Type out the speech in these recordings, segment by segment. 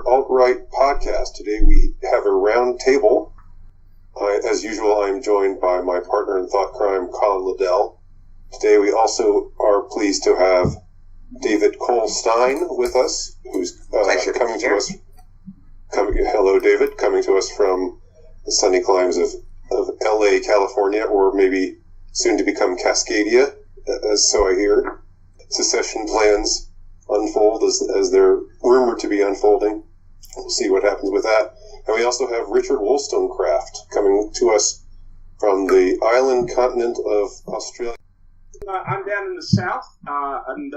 Alt-Right podcast. Today we have a round table. As usual, I'm joined by my partner in thought crime, Colin Liddell. Today we also are pleased to have David Cole Stein with us, who's coming to us. Hello, David, coming to us from the sunny climes of LA, California, or maybe soon to become Cascadia, as so I hear. Secession plans unfold as they're rumored to be unfolding. We'll see what happens with that. And we also have Richard Wolstencroft coming to us from the island continent of Australia. I'm down in the south, and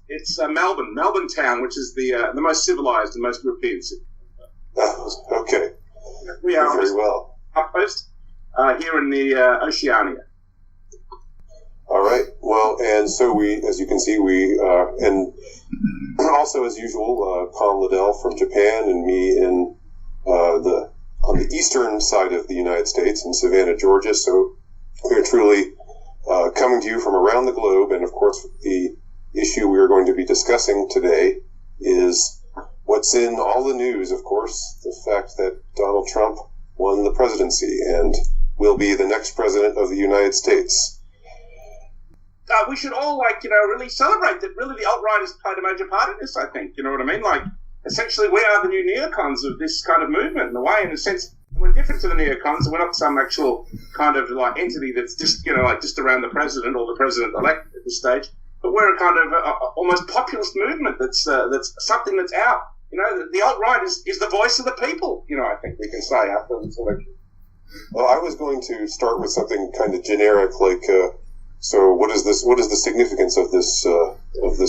it's Melbourne town, which is the most civilized and most European city. Okay. We are very well. Outpost here in the Oceania. All right. Well, and so we, as you can see, and also as usual, Colin Liddell from Japan and me on the eastern side of the United States in Savannah, Georgia. So we are truly coming to you from around the globe. And of course, the issue we are going to be discussing today is what's in all the news. Of course, the fact that Donald Trump won the presidency and will be the next president of the United States. We should all, really celebrate that. Really, the alt-right has played a major part in this, I think. You know what I mean? Essentially, we are the new neocons of this kind of movement, in a way. In a sense, we're different to the neocons. We're not some actual kind of, entity that's just, just around the president or the president-elect at this stage. But we're a kind of almost populist movement that's something that's out. The alt-right is the voice of the people, I think we can say after this election. Well, I was going to start with something kind of generic, so what is this? What is the significance of this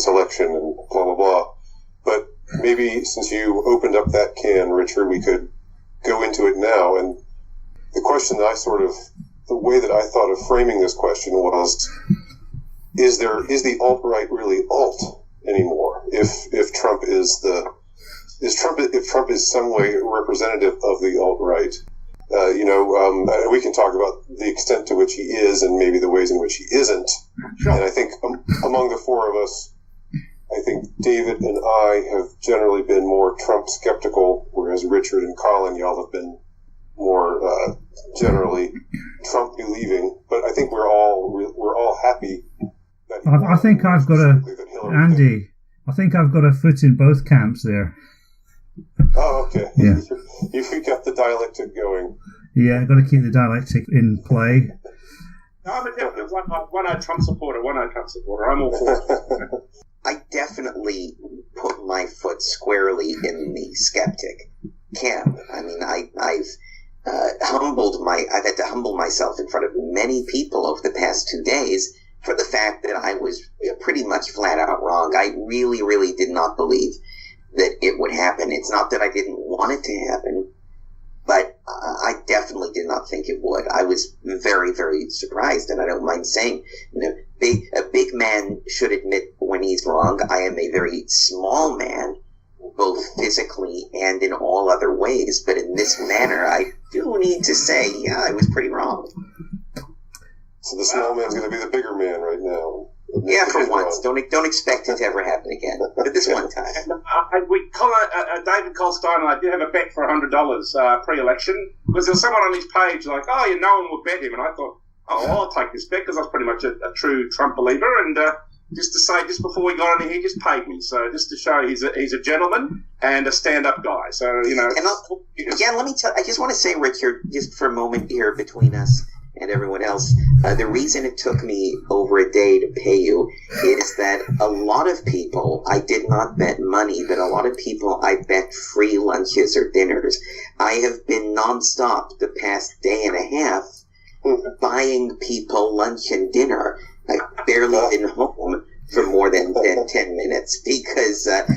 election and blah blah blah? But maybe since you opened up that can, Richard, we could go into it now. And the question the way that I thought of framing this question was: Is the alt-right really alt anymore? If Trump is Trump is some way representative of the alt-right? We can talk about the extent to which he is and maybe the ways in which he isn't. Sure. And I think among the four of us, I think David and I have generally been more Trump skeptical, whereas Richard and Colin, y'all have been more generally Trump believing. But I think we're all happy. I think I've got a foot in both camps there. Oh, okay. Yeah. You've got the dialectic going. Yeah, I've got to keep the dialectic in play. No, I'm a definite one-eyed Trump supporter. I'm all for it. I definitely put my foot squarely in the skeptic camp. I mean, I've had to humble myself in front of many people over the past 2 days for the fact that I was pretty much flat out wrong. I really, really did not believe that it would happen. It's not that I didn't want it to happen, but I definitely did not think it would. I was very, very surprised, and I don't mind saying, a big man should admit when he's wrong. I am a very small man, both physically and in all other ways, but in this manner, I do need to say, yeah, I was pretty wrong. So the small man's going to be the bigger man right now. Yeah, for once. Don't expect it to ever happen again. But this one time. David Cole Stein and I did have a bet for $100 pre-election, because there was someone on his page no one would bet him, and I thought, I'll take this bet because I was pretty much a true Trump believer, and just to say, just before we got on here, he just paid me, so just to show he's a gentleman and a stand-up guy. So And let me tell. I just want to say, Richard, just for a moment here between us and everyone else, the reason it took me over a day to pay you is that a lot of people, I did not bet money, but a lot of people I bet free lunches or dinners. I have been nonstop the past day and a half buying people lunch and dinner. I've barely been home for more than 10 minutes, because at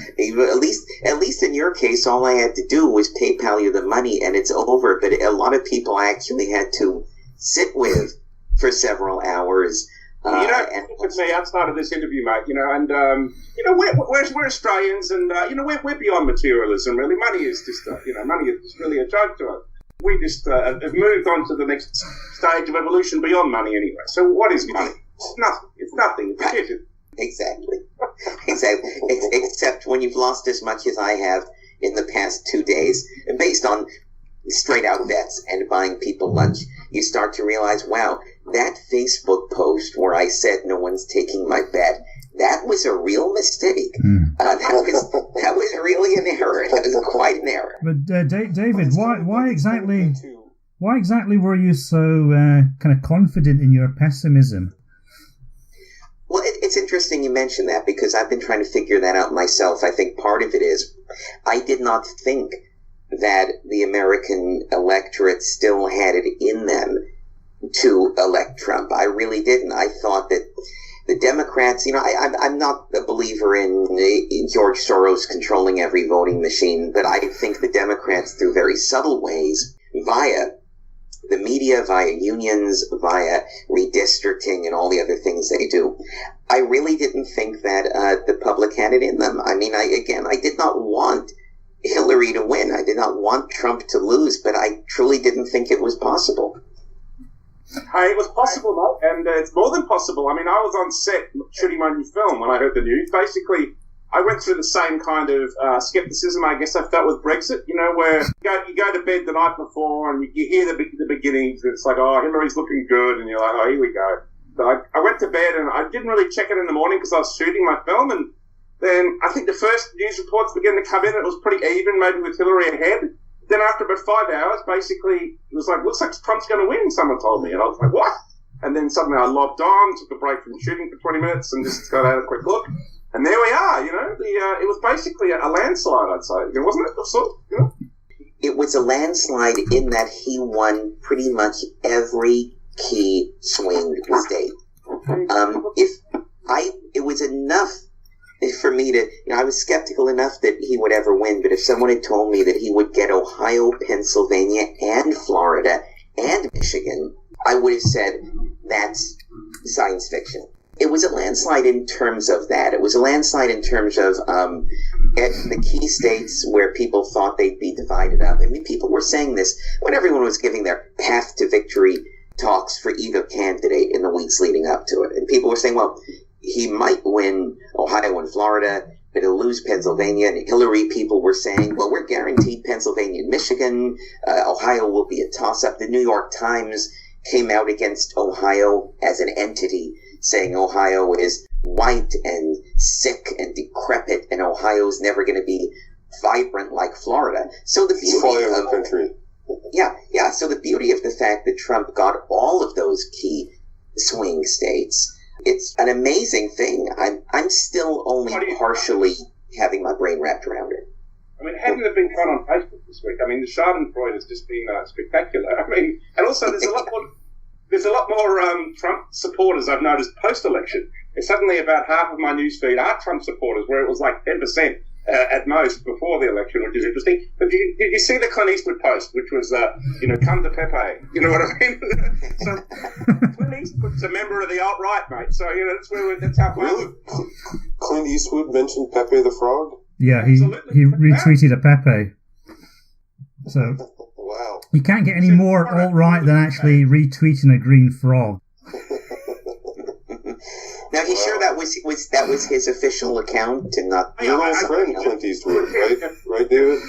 least in your case, all I had to do was PayPal you the money and it's over. But a lot of people I actually had to sit with for several hours. With me outside of this interview, mate, and we're Australians, and we're beyond materialism. Really, money is just money is really a joke to us. We just have moved on to the next stage of evolution beyond money, anyway. So, what is money? It's nothing. It's nothing. Forget it. Exactly. Except when you've lost as much as I have in the past 2 days, based on straight out bets and buying people lunch, you start to realize, wow, that Facebook post where I said no one's taking my bet, that was a real mistake. That was really an error. That was quite an error. But David, why exactly were you so kind of confident in your pessimism? Well, it's interesting you mention that, because I've been trying to figure that out myself. I think part of it is I did not think that the American electorate still had it in them to elect Trump. I really didn't. I thought that the Democrats, I'm not a believer in George Soros controlling every voting machine, but I think the Democrats, through very subtle ways, via the media, via unions, via redistricting and all the other things they do, I really didn't think that the public had it in them. I mean, I did not want Hillary to win. I did not want Trump to lose, but I truly didn't think it was possible. Hey, it was possible, mate, and it's more than possible. I mean, I was on set shooting my new film when I heard the news. Basically, I went through the same kind of skepticism, I guess I felt with Brexit, where you go to bed the night before and you hear the beginnings, and it's like, oh, Hillary's looking good, and you're like, oh, here we go. So I went to bed, and I didn't really check it in the morning because I was shooting my film, and then I think the first news reports began to come in. It was pretty even, maybe with Hillary ahead. Then after about 5 hours, basically, it was like, looks like Trump's going to win, someone told me. And I was like, what? And then suddenly I lobbed on, took a break from shooting for 20 minutes and just got out a quick look. And there we are, it was basically a landslide, I'd say. Wasn't it? It was a landslide in that he won pretty much every key swing state. It was enough for me to, I was skeptical enough that he would ever win, but if someone had told me that he would get Ohio, Pennsylvania, and Florida, and Michigan, I would have said, that's science fiction. It was a landslide in terms of that. It was a landslide in terms of the key states where people thought they'd be divided up. I mean, people were saying this when everyone was giving their path to victory talks for either candidate in the weeks leading up to it. And people were saying, well, he might win Ohio and Florida, but he'll lose Pennsylvania. And Hillary people were saying, well, we're guaranteed Pennsylvania and Michigan. Ohio will be a toss-up. The New York Times came out against Ohio as an entity, saying Ohio is white and sick and decrepit, and Ohio's never going to be vibrant like Florida. So the beauty of the country. Yeah. So the beauty of the fact that Trump got all of those key swing states, it's an amazing thing. I'm still only partially having my brain wrapped around it. I mean, having it been fun on Facebook this week, I mean, the Schadenfreude has just been spectacular. I mean, and also there's a lot more Trump supporters I've noticed post-election. There's suddenly about half of my newsfeed are Trump supporters, where it was like 10% at most before the election, which is interesting. But did you see the Clint Eastwood post, which was, come to Pepe? You know what I mean? So Clint Eastwood's a member of the alt-right, mate. So, that's how Really? Clint Eastwood mentioned Pepe the Frog? Yeah, he retweeted a Pepe. So wow. You can't get any more alt-right than actually retweeting a green frog. Now, you sure that was his official account and not your old friend, Clint Eastwood, right? Right, David?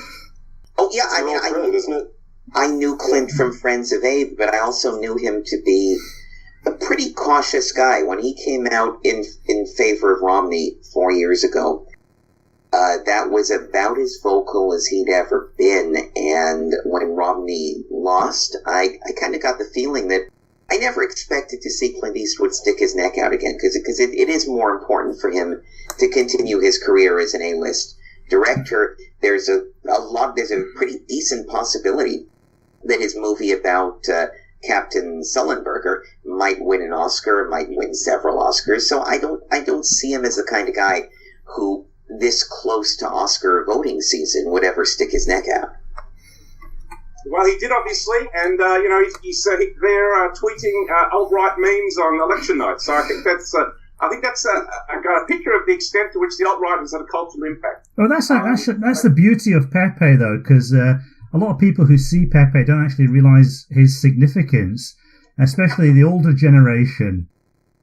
Oh yeah, I mean, I knew, isn't it? I knew Clint from Friends of Abe, but I also knew him to be a pretty cautious guy. When he came out in favor of Romney 4 years ago, that was about as vocal as he'd ever been. And when Romney lost, I kind of got the feeling that I never expected to see Clint Eastwood stick his neck out again, because it is more important for him to continue his career as an A-list director. There's a pretty decent possibility that his movie about Captain Sullenberger might win an Oscar, might win several Oscars. So I don't see him as the kind of guy who, this close to Oscar voting season, would ever stick his neck out. Well, he did, obviously, and, he's there tweeting alt-right memes on election night. So I think that's a picture of the extent to which the alt-right has had a cultural impact. Well, that's the beauty of Pepe, though, because a lot of people who see Pepe don't actually realise his significance, especially the older generation.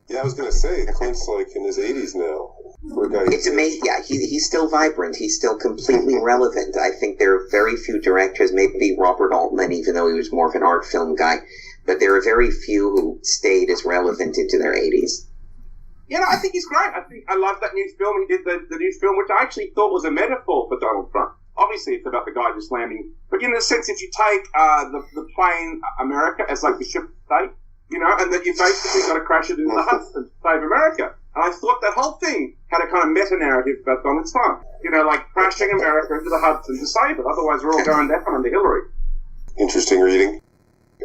Yeah, I was going to say, Clint's like in his 80s now. It's amazing. Yeah, he's still vibrant. He's still completely relevant. I think there are very few directors, maybe Robert Altman, even though he was more of an art film guy, but there are very few who stayed as relevant into their 80s. Yeah, no, I think he's great. I love that new film. He did the new film, which I actually thought was a metaphor for Donald Trump. Obviously, it's about the guy just landing. But in a sense, if you take the plane America as like the ship of state, and that you basically got to crash it into the Hudson to save America. And I thought that whole thing had a kind of meta-narrative about Donald Trump. Like crashing America into the Hudson to save it. Otherwise, we're all going down under Hillary. Interesting reading.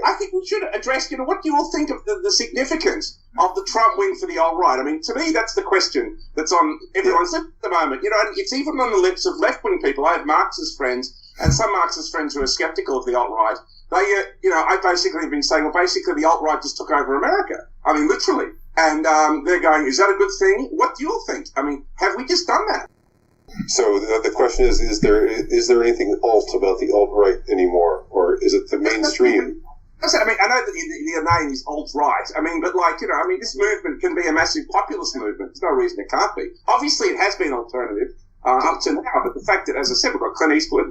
I think we should address, what do you all think of the significance of the Trump win for the alt-right? I mean, to me, that's the question that's on everyone's lips at the moment. And it's even on the lips of left-wing people. I have Marxist friends, and some Marxist friends who are skeptical of the alt-right. They, I basically have been saying, well, basically the alt-right just took over America. I mean, literally. And they're going, is that a good thing? What do you all think? I mean, have we just done that? So the question is there anything alt about the alt-right anymore? Or is it the mainstream? I mean, I know that your name is alt-right. I mean, but this movement can be a massive populist movement. There's no reason it can't be. Obviously, it has been alternative up to now, but the fact that, as I said, we've got Clint Eastwood,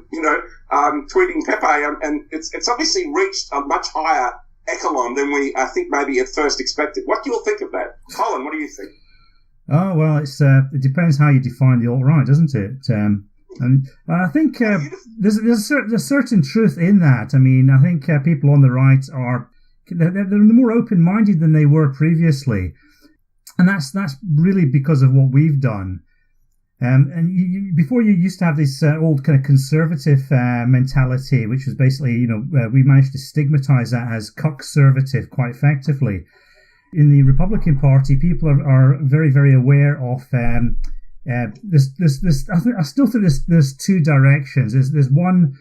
tweeting Pepe, and it's obviously reached a much higher echelon than we, I think, maybe at first expected. What do you all think of that? Colin, what do you think? Oh, well, it depends how you define the alt-right, doesn't it? And I think there's a certain truth in that. I mean, I think people on the right they're more open-minded than they were previously, and that's really because of what we've done. And before you used to have this old kind of conservative mentality, which was basically, we managed to stigmatize that as cuck-servative quite effectively. In the Republican Party, people are very, very aware of this. I still think there's two directions. There's one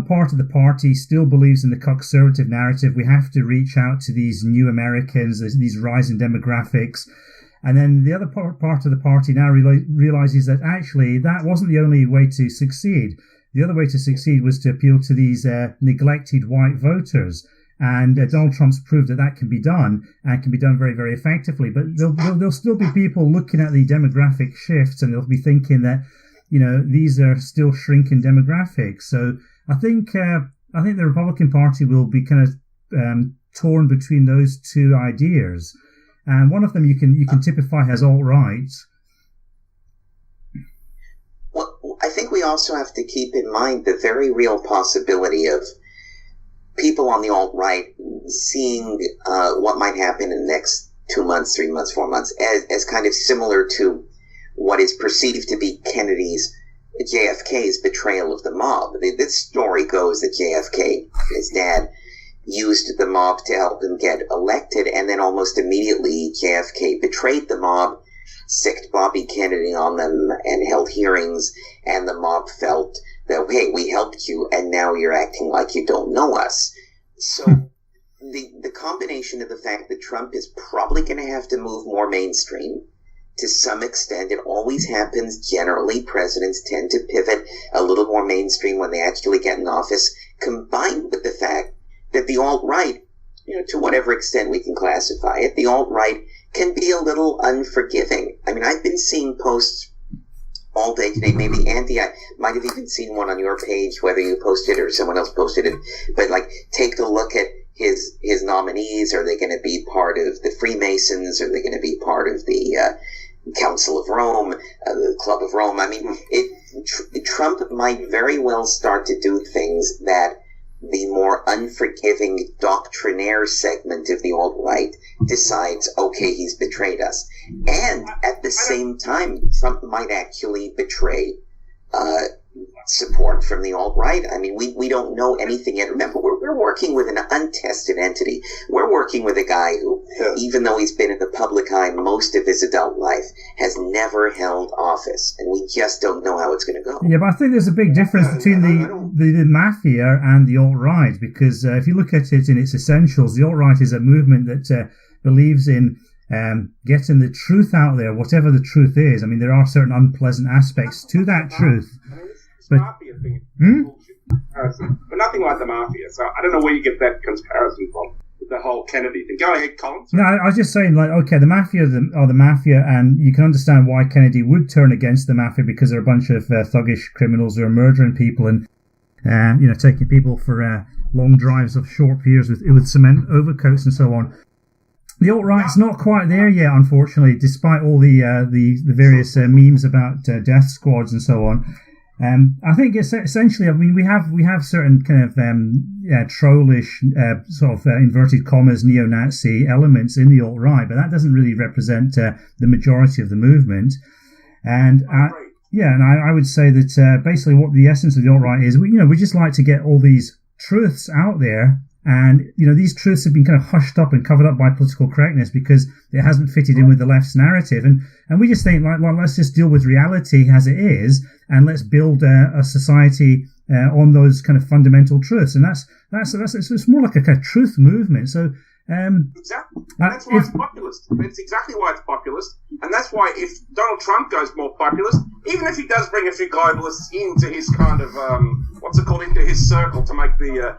part of the party still believes in the cuck-servative narrative. We have to reach out to these new Americans, these rising demographics. And then the other part of the party now realizes that actually that wasn't the only way to succeed. The other way to succeed was to appeal to these neglected white voters. And Donald Trump's proved that can be done, and can be done very, very effectively. But there'll still be people looking at the demographic shifts, and they'll be thinking that, these are still shrinking demographics. So I think the Republican Party will be kind of torn between those two ideas. And one of them you can typify as alt-right. Well, I think we also have to keep in mind the very real possibility of people on the alt-right seeing what might happen in the next 2 months, 3 months, 4 months as kind of similar to what is perceived to be JFK's betrayal of the mob. This story goes that JFK, his dad, used the mob to help him get elected, and then almost immediately JFK betrayed the mob, sicked Bobby Kennedy on them, and held hearings, and the mob felt that, hey, we helped you, and now you're acting like you don't know us. So the combination of the fact that Trump is probably going to have to move more mainstream, to some extent, it always happens. Generally, presidents tend to pivot a little more mainstream when they actually get in office, combined with the fact that the alt-right, to whatever extent we can classify it, the alt-right can be a little unforgiving. I mean, I've been seeing posts all day today. Maybe, Andy, I might have even seen one on your page, whether you posted it or someone else posted it. But, take a look at his nominees. Are they going to be part of the Freemasons? Are they going to be part of the Council of Rome, the Club of Rome? I mean, Trump might very well start to do things that the more unforgiving doctrinaire segment of the alt-right decides, okay, he's betrayed us. And at the same time, Trump might actually betray support from the alt-right. I mean, we don't know anything yet. Remember, we're working with an untested entity. We're working with a guy who, even though he's been in the public eye most of his adult life, has never held office. And we just don't know how it's going to go. Yeah, but I think there's a big difference between the mafia and the alt-right, because if you look at it in its essentials, the alt-right is a movement that believes in getting the truth out there, whatever the truth is. I mean, there are certain unpleasant aspects to that truth. But mafia thing, but nothing like the mafia. So I don't know where you get that comparison from with the whole Kennedy thing. Go ahead, Colin. No, I was just saying, like, okay, the mafia are the mafia, and you can understand why Kennedy would turn against the mafia, because they're a bunch of thuggish criminals who are murdering people and taking people for long drives of short periods with cement overcoats and so on. The alt-right's not quite there yet, unfortunately, despite all the various memes about death squads and so on. I think it's essentially, I mean, we have certain kind of trollish sort of inverted commas neo-Nazi elements in the alt-right, but that doesn't really represent the majority of the movement. And I would say that basically what the essence of the alt-right is, we just like to get all these truths out there. And, these truths have been kind of hushed up and covered up by political correctness because it hasn't fitted in with the left's narrative. And we just think, like, let's just deal with reality as it is, and let's build a society on those kind of fundamental truths. And that's it's more like a kind of truth movement. So exactly. That's why it's populist. It's exactly why it's populist, and that's why if Donald Trump goes more populist, even if he does bring a few globalists into his kind of into his circle to make the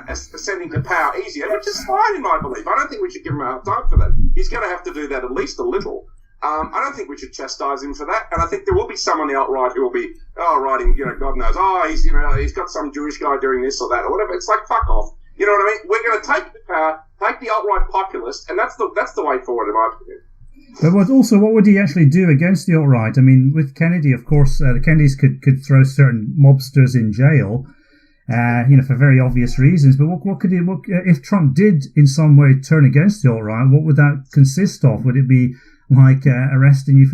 ascending to power easier, which is fine in my belief. I don't think we should give him a hard time for that. He's going to have to do that at least a little. I don't think we should chastise him for that, and I think there will be some on the alt-right who will be writing, God knows, he's got some Jewish guy doing this or that or whatever. It's like, fuck off. You know what I mean? We're going to take the power, take the alt-right populist, and that's the way forward, in my opinion. But what would he actually do against the alt-right? I mean, with Kennedy, of course, the Kennedys could throw certain mobsters in jail, for very obvious reasons. But what could he? If Trump did in some way turn against the alt-right, what would that consist of? Would it be like arresting you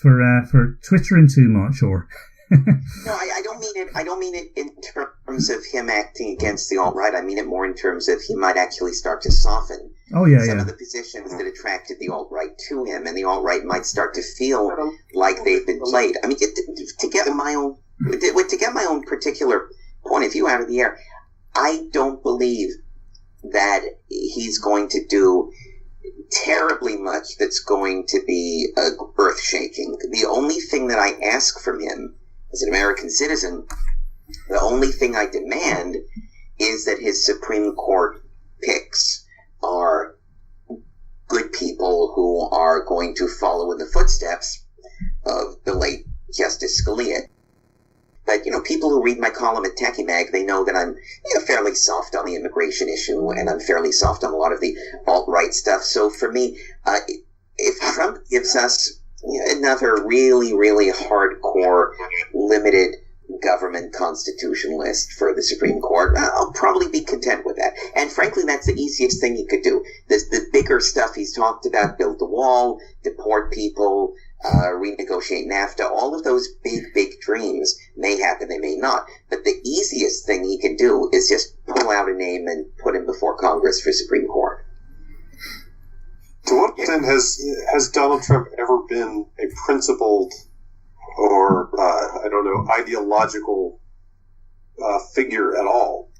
for twittering too much, or? No, I don't mean it. I don't mean it in terms of him acting against the alt-right. I mean it more in terms of he might actually start to soften some of the positions that attracted the alt-right to him, and the alt-right might start to feel like they've been played. I mean, to get my own particular point of view out of the air, I don't believe that he's going to do terribly much that's going to be earth-shaking. The only thing that I ask from him as an American citizen, the only thing I demand is that his Supreme Court picks are good people who are going to follow in the footsteps of the late Justice Scalia. But, people who read my column at Techie Mag, they know that I'm fairly soft on the immigration issue, and I'm fairly soft on a lot of the alt-right stuff. So for me, if Trump gives us another really, really hardcore, limited government constitutionalist for the Supreme Court, I'll probably be content with that. And frankly, that's the easiest thing he could do. The bigger stuff he's talked about, build the wall, deport people, renegotiate NAFTA, all of those big dreams may happen, they may not. But the easiest thing he can do is just pull out a name and put him before Congress for Supreme Court. To what extent has Donald Trump ever been a principled or, ideological figure at all?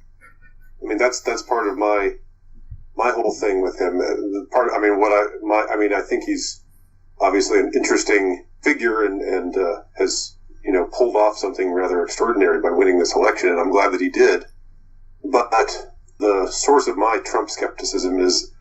I mean, that's part of my whole thing with him. I think he's obviously an interesting figure and has, pulled off something rather extraordinary by winning this election, and I'm glad that he did. But the source of my Trump skepticism is,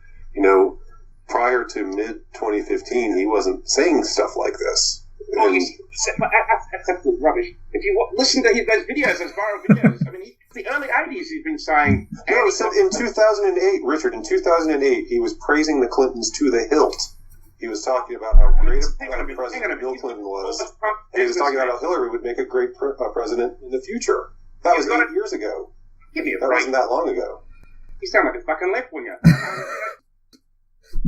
prior to mid-2015, he wasn't saying stuff like this. That's absolute rubbish. If you listen to those videos, those viral videos, I mean, the early 80s he's been saying... No, in 2008, Richard, in 2008, he was praising the Clintons to the hilt. He was talking about how great a president Bill Clinton was. He was talking about how Hillary would make a great president in the future. That was 8 years ago. Give me a break. That wasn't that long ago. You sound like a fucking left winger.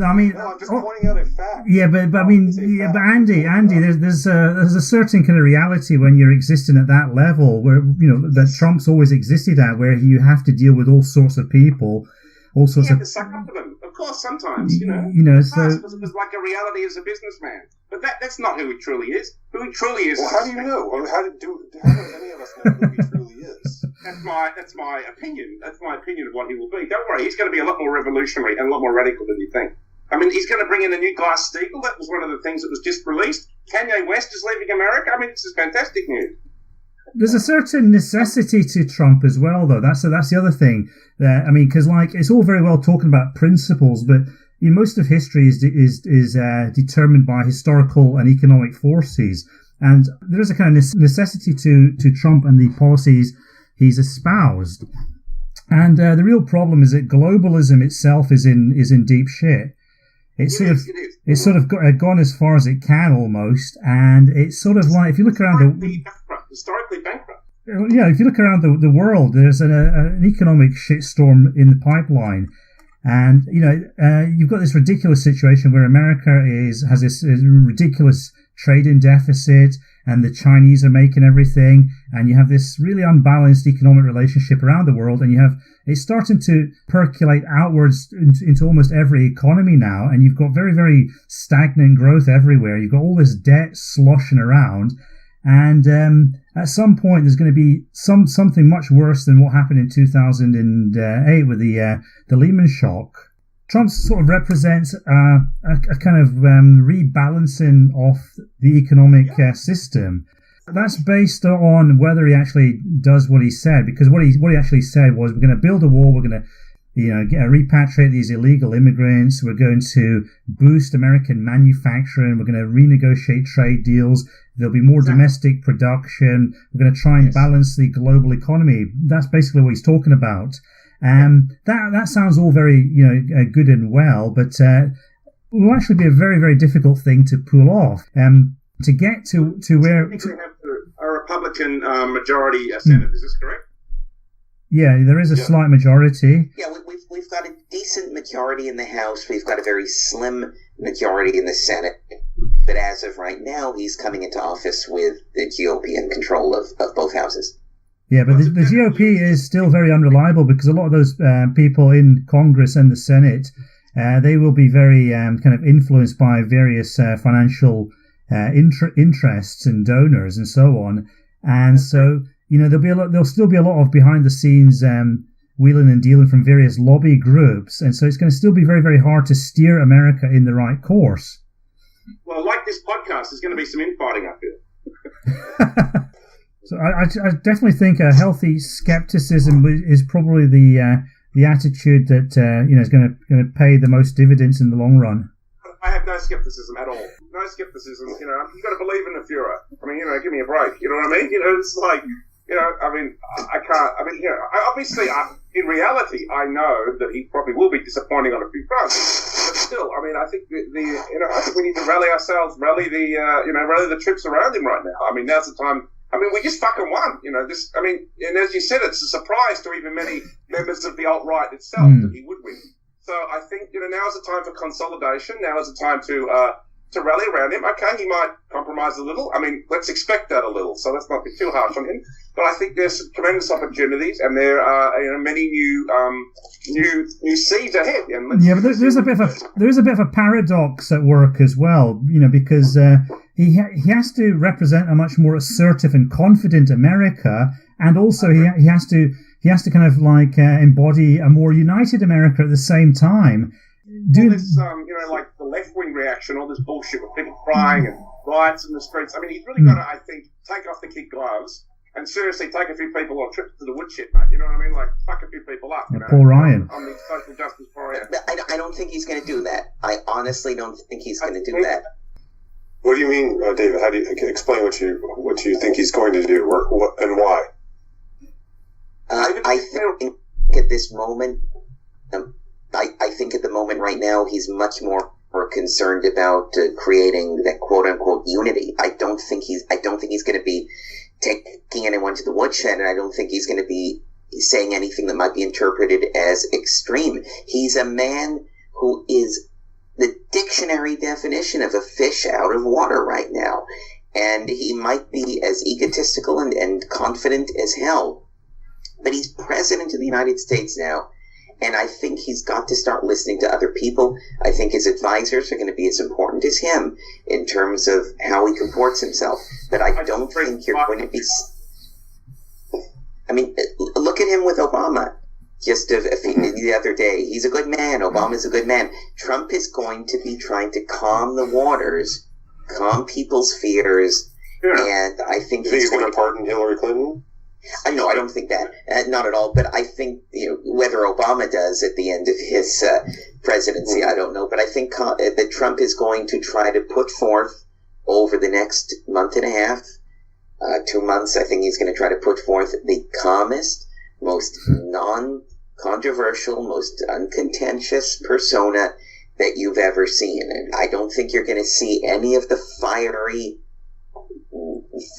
I mean, No, I'm just pointing out a fact. Yeah, but I mean, yeah, but Andy, there's a certain kind of reality when you're existing at that level where, you know, that Trump's always existed at, where you have to deal with all sorts of people, all sorts You of. have to suck up to them, of course. Sometimes, you know. Because it was like a reality as a businessman. But that's not who he truly is. Who he truly is. Well, how do you know? I mean, how do any of us know who he truly is? That's my opinion. That's my opinion of what he will be. Don't worry, he's going to be a lot more revolutionary and a lot more radical than you think. I mean, he's going to bring in a new Glass-Steagall. That was one of the things that was just released. Kanye West is leaving America. I mean, this is fantastic news. There's a certain necessity to Trump as well, though. That's the other thing. I mean, because like it's all very well talking about principles, but you know, most of history is determined by historical and economic forces, and there is a kind of necessity to Trump and the policies he's espoused. And the real problem is that globalism itself is in deep shit. It's sort of gone as far as it can almost, and it's sort of like if you look around historically bankrupt. Yeah, if you look around the world, there's an economic shitstorm in the pipeline, and you know you've got this ridiculous situation where America has this ridiculous trading deficit, and the Chinese are making everything, and you have this really unbalanced economic relationship around the world, and it's starting to percolate outwards into almost every economy now, and you've got very, very stagnant growth everywhere. You've got all this debt sloshing around, and at some point there's going to be something much worse than what happened in 2008 with the Lehman shock. Trump sort of represents a kind of rebalancing of the economic system. That's based on whether he actually does what he said, because what he actually said was, we're going to build a wall, we're going to repatriate these illegal immigrants, we're going to boost American manufacturing, we're going to renegotiate trade deals, there'll be more domestic production, we're going to try and balance the global economy. That's basically what he's talking about. That sounds all very, good and well, but will actually be a very, very difficult thing to pull off. To get to where... I think we have a Republican majority Senate, is this correct? Yeah, there is a slight majority. Yeah, we've got a decent majority in the House. We've got a very slim majority in the Senate. But as of right now, he's coming into office with the GOP in control of both houses. Yeah, but the GOP is still very unreliable, because a lot of those people in Congress and the Senate, they will be very kind of influenced by various financial interests and donors and so on. And so, there'll still be a lot of behind the scenes wheeling and dealing from various lobby groups. And so it's going to still be very, very hard to steer America in the right course. Well, like this podcast, there's going to be some infighting, I feel. So I definitely think a healthy skepticism is probably the attitude that is going to pay the most dividends in the long run. I have no skepticism at all. No skepticism. You've got to believe in the Führer. I mean, give me a break. You know what I mean? It's like, I can't. I mean, obviously, in reality, I know that he probably will be disappointing on a few fronts. But still, I mean, I think I think we need to rally the troops around him right now. I mean, now's the time. I mean, we just fucking won, and as you said, it's a surprise to even many members of the alt-right itself that he would win. So I think, now is the time for consolidation. Now is the time to rally around him. Okay, he might compromise a little. I mean, let's expect that a little. So let's not be too harsh on him. But I think there's some tremendous opportunities, and there are many new seeds ahead. And but there's a bit of a paradox at work as well. Because he has to represent a much more assertive and confident America, and also he has to kind of like embody a more united America at the same time. All this, like the left-wing reaction, all this bullshit with people crying and riots in the streets. I mean, he's really got to, I think, take off the kid gloves and seriously take a few people on trips to the woodshed, mate. You know what I mean? Like, fuck a few people up. Paul Ryan. On the social justice warrior. I don't think he's going to do that. I honestly don't think he's going to do that. What do you mean, David? How do you explain what you think he's going to do, and why? I think at this moment, I think at the moment right now, he's much more concerned about creating that quote unquote unity. I don't think he's going to be taking anyone to the woodshed, and I don't think he's going to be saying anything that might be interpreted as extreme. He's a man who is the dictionary definition of a fish out of water right now. And he might be as egotistical and confident as hell. But he's president of the United States now. And I think he's got to start listening to other people. I think his advisors are going to be as important as him in terms of how he comports himself. But I don't think you're going to be... I mean, look at him with Obama. Just the other day. He's a good man. Obama's a good man. Trump is going to be trying to calm the waters, calm people's fears, and I think he's going to pardon Hillary Clinton? I don't think that. Not at all. But I think, whether Obama does at the end of his presidency, I don't know. But I think that Trump is going to try to put forth over the next month and a half, 2 months, I think he's going to try to put forth the calmest, most non-controversial, most uncontentious persona that you've ever seen. And I don't think you're going to see any of the fiery,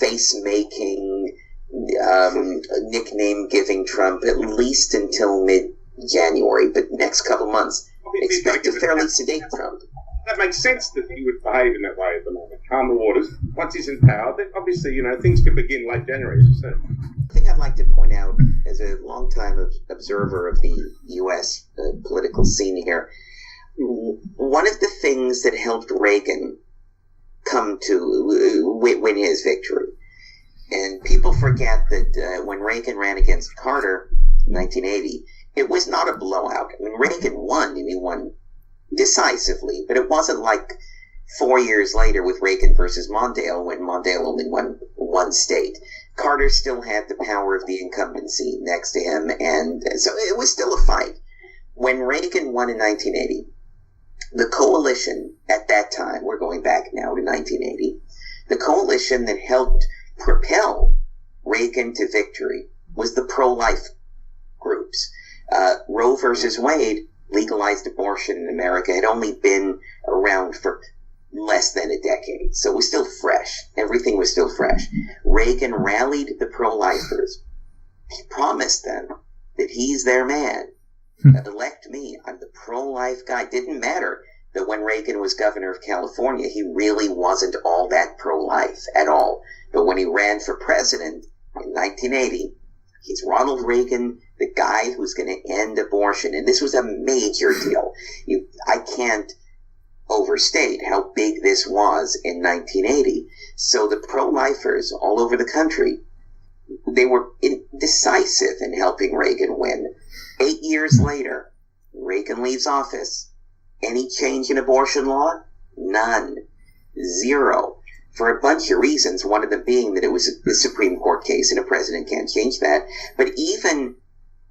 face-making, nickname-giving Trump, at least until mid-January. But next couple months, expect a fairly sedate Trump. That makes sense that he would behave in that way at the moment. Calm the waters. Once he's in power, then obviously, things can begin late January, as you said. The thing I'd like to point out, as a long-time observer of the U.S. Political scene here, one of the things that helped Reagan come to win his victory, and people forget that when Reagan ran against Carter in 1980, it was not a blowout. I mean, Reagan won, and he won decisively, but it wasn't like 4 years later with Reagan versus Mondale, when Mondale only won one state. Carter still had the power of the incumbency next to him, and so it was still a fight. When Reagan won in 1980, the coalition at that time, we're going back now to 1980, the coalition that helped propel Reagan to victory was the pro-life groups. Roe versus Wade legalized abortion in America had only been around for less than a decade, so it was still fresh. Everything was still fresh. Reagan rallied the pro-lifers. He promised them that he's their man. Elect me. I'm the pro-life guy. Didn't matter that when Reagan was governor of California, he really wasn't all that pro-life at all. But when he ran for president in 1980, he's Ronald Reagan, the guy who's going to end abortion. And this was a major deal. I can't overstate how big this was in 1980. So the pro-lifers all over the country, they were decisive in helping Reagan win. 8 years later, Reagan leaves office. Any change in abortion law? None. Zero. For a bunch of reasons, one of them being that it was a Supreme Court case and a president can't change that. But even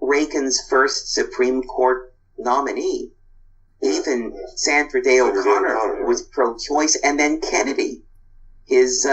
Reagan's first Supreme Court nominee, even Sandra Day O'Connor, was pro-choice, and then Kennedy, his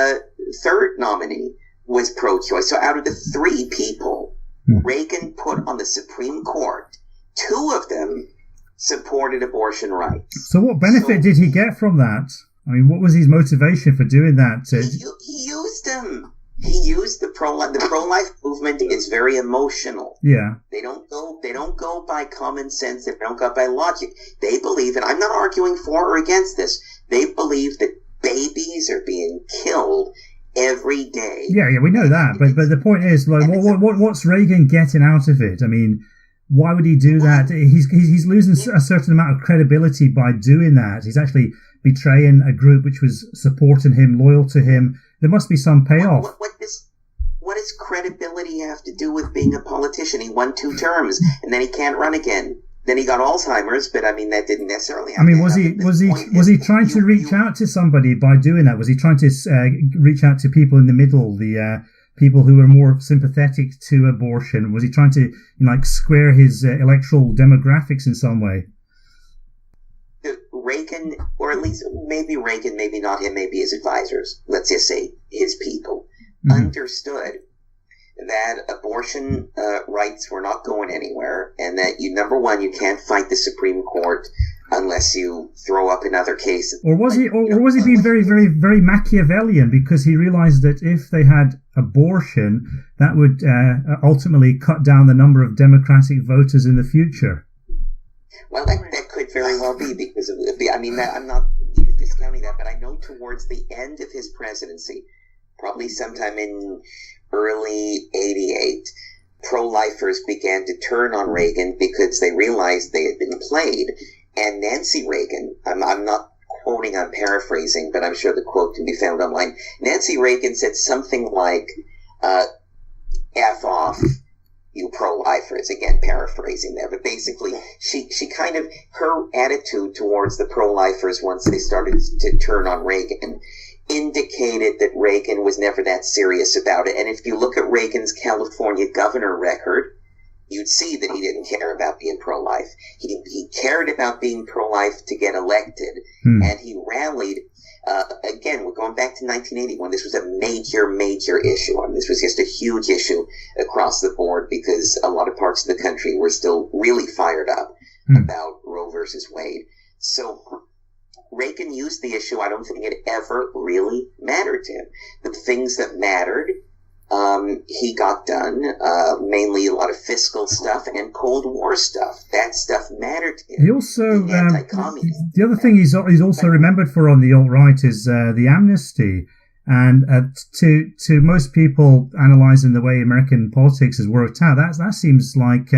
third nominee, was pro-choice. So out of the three people Reagan put on the Supreme Court, two of them supported abortion rights. So what benefit did he get from that? I mean, what was his motivation for doing that? He used them. He used the pro-life movement is very emotional. Yeah. They don't go by common sense. They don't go by logic. They believe, and I'm not arguing for or against this, they believe that babies are being killed every day. Yeah, we know that. But the point is, like, what's Reagan getting out of it? I mean, why would he do that? He's losing a certain amount of credibility by doing that. He's actually betraying a group which was supporting him, loyal to him. There must be some payoff. What does credibility have to do with being a politician? He won 2 terms, and then he can't run again. Then he got Alzheimer's, but I mean that didn't necessarily happen. I mean, was he trying to reach out to somebody by doing that? Was he trying to reach out to people in the middle, the people who were more sympathetic to abortion? Was he trying to square his electoral demographics in some way? Reagan, or at least maybe Reagan, maybe not him, maybe his advisors, let's just say his people, understood that abortion rights were not going anywhere, and that number one, you can't fight the Supreme Court unless you throw up another case. Or was he being very, very, very Machiavellian, because he realized that if they had abortion, that would ultimately cut down the number of Democratic voters in the future? Well, that could might very well be because I'm not even discounting that, but I know towards the end of his presidency, probably sometime in early '88, pro-lifers began to turn on Reagan because they realized they had been played. And Nancy Reagan, I'm not quoting, I'm paraphrasing, but I'm sure the quote can be found online. Nancy Reagan said something like, F off, you pro-lifers. Again, paraphrasing there. But basically, she kind of, her attitude towards the pro-lifers once they started to turn on Reagan indicated that Reagan was never that serious about it. And if you look at Reagan's California governor record, you'd see that he didn't care about being pro-life. He cared about being pro-life to get elected, and he rallied. Again, we're going back to 1980 when this was a major issue. I mean, this was just a huge issue across the board because a lot of parts of the country were still really fired up about Roe versus Wade. So Reagan used the issue. I don't think it ever really mattered to him. The things that mattered, he got done, mainly a lot of fiscal stuff and Cold War stuff. That stuff mattered to him. He also, the other thing he's also remembered for on the alt-right is the amnesty. And to most people analysing the way American politics has worked out, that seems like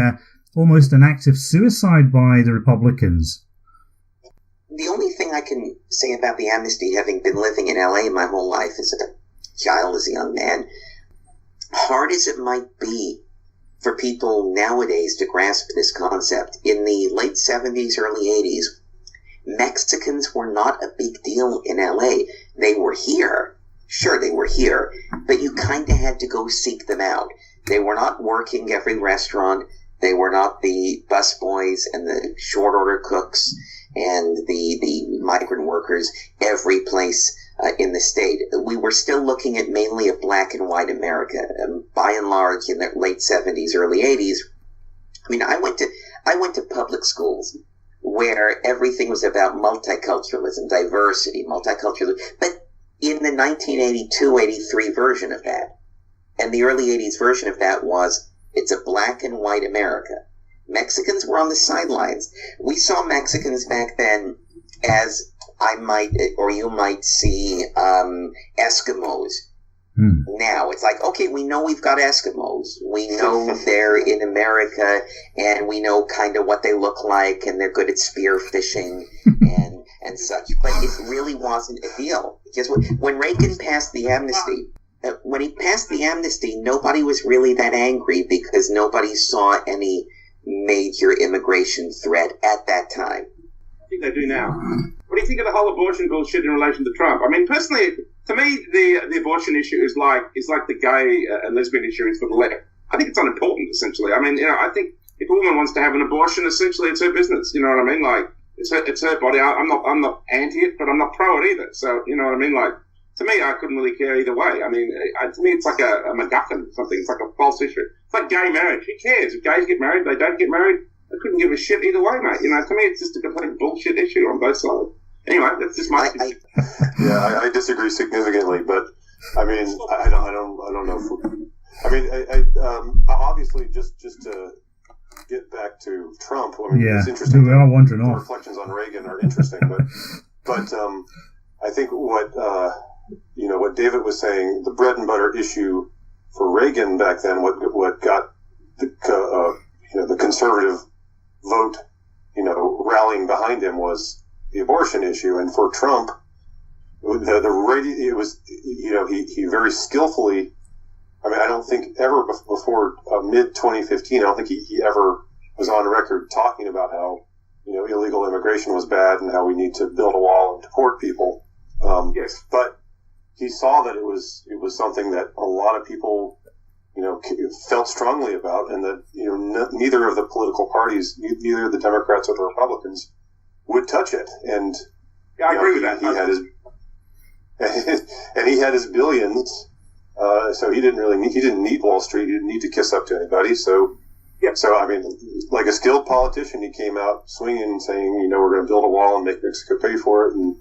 almost an act of suicide by the Republicans. The only thing I can say about the amnesty, having been living in LA my whole life as a child, as a young man, hard as it might be for people nowadays to grasp this concept, in the late 70s, early 80s, Mexicans were not a big deal in LA. They were here. Sure, they were here, but you kind of had to go seek them out. They were not working every restaurant. They were not the busboys and the short order cooks and the migrant workers every place in the state. We were still looking at mainly a black and white America. By and large, in the late 70s, early 80s, I mean, I went to public schools where everything was about multiculturalism, diversity, multiculturalism, but in the 1982-83 version of that, and the early 80s version of that was, it's a black and white America. Mexicans were on the sidelines. We saw Mexicans back then as you might see Eskimos. Now it's like, okay, we know we've got Eskimos. We know they're in America, and we know kind of what they look like, and they're good at spear fishing and such. But it really wasn't a deal. Because when Reagan passed the amnesty, nobody was really that angry because nobody saw any major immigration threat at that time. I think they do now. What do you think of the whole abortion bullshit in relation to Trump? I mean, personally, to me, the abortion issue is like the gay and lesbian issue is for the left. I think it's unimportant, essentially. I mean, I think if a woman wants to have an abortion, essentially it's her business. You know what I mean? Like, it's her body. I'm not anti it, but I'm not pro it either. So, you know what I mean? Like, to me, I couldn't really care either way. I mean, to me, it's like a MacGuffin or something. It's like a false issue. It's like gay marriage. Who cares? If gays get married, they don't get married. I couldn't give a shit either way, mate. You know, to me, it's just a complete bullshit issue on both sides. Anyway, that's just my opinion. I disagree significantly, but I mean, I don't know. Obviously, just to get back to Trump. I mean, it's interesting. We are wandering off. Reflections on Reagan are interesting, but I think what David was saying, the bread and butter issue for Reagan back then, what got the conservative vote, rallying behind him was the abortion issue. And for Trump, he very skillfully, I mean, I don't think ever before mid-2015, I don't think he ever was on record talking about how, illegal immigration was bad and how we need to build a wall and deport people. Yes. But he saw that it was something that a lot of people, felt strongly about, and that, neither of the political parties, neither the Democrats or the Republicans, would touch it. And I agree with that. He had his billions, so he didn't need Wall Street. He didn't need to kiss up to anybody. So, I mean, like a skilled politician, he came out swinging and saying, we're going to build a wall and make Mexico pay for it, and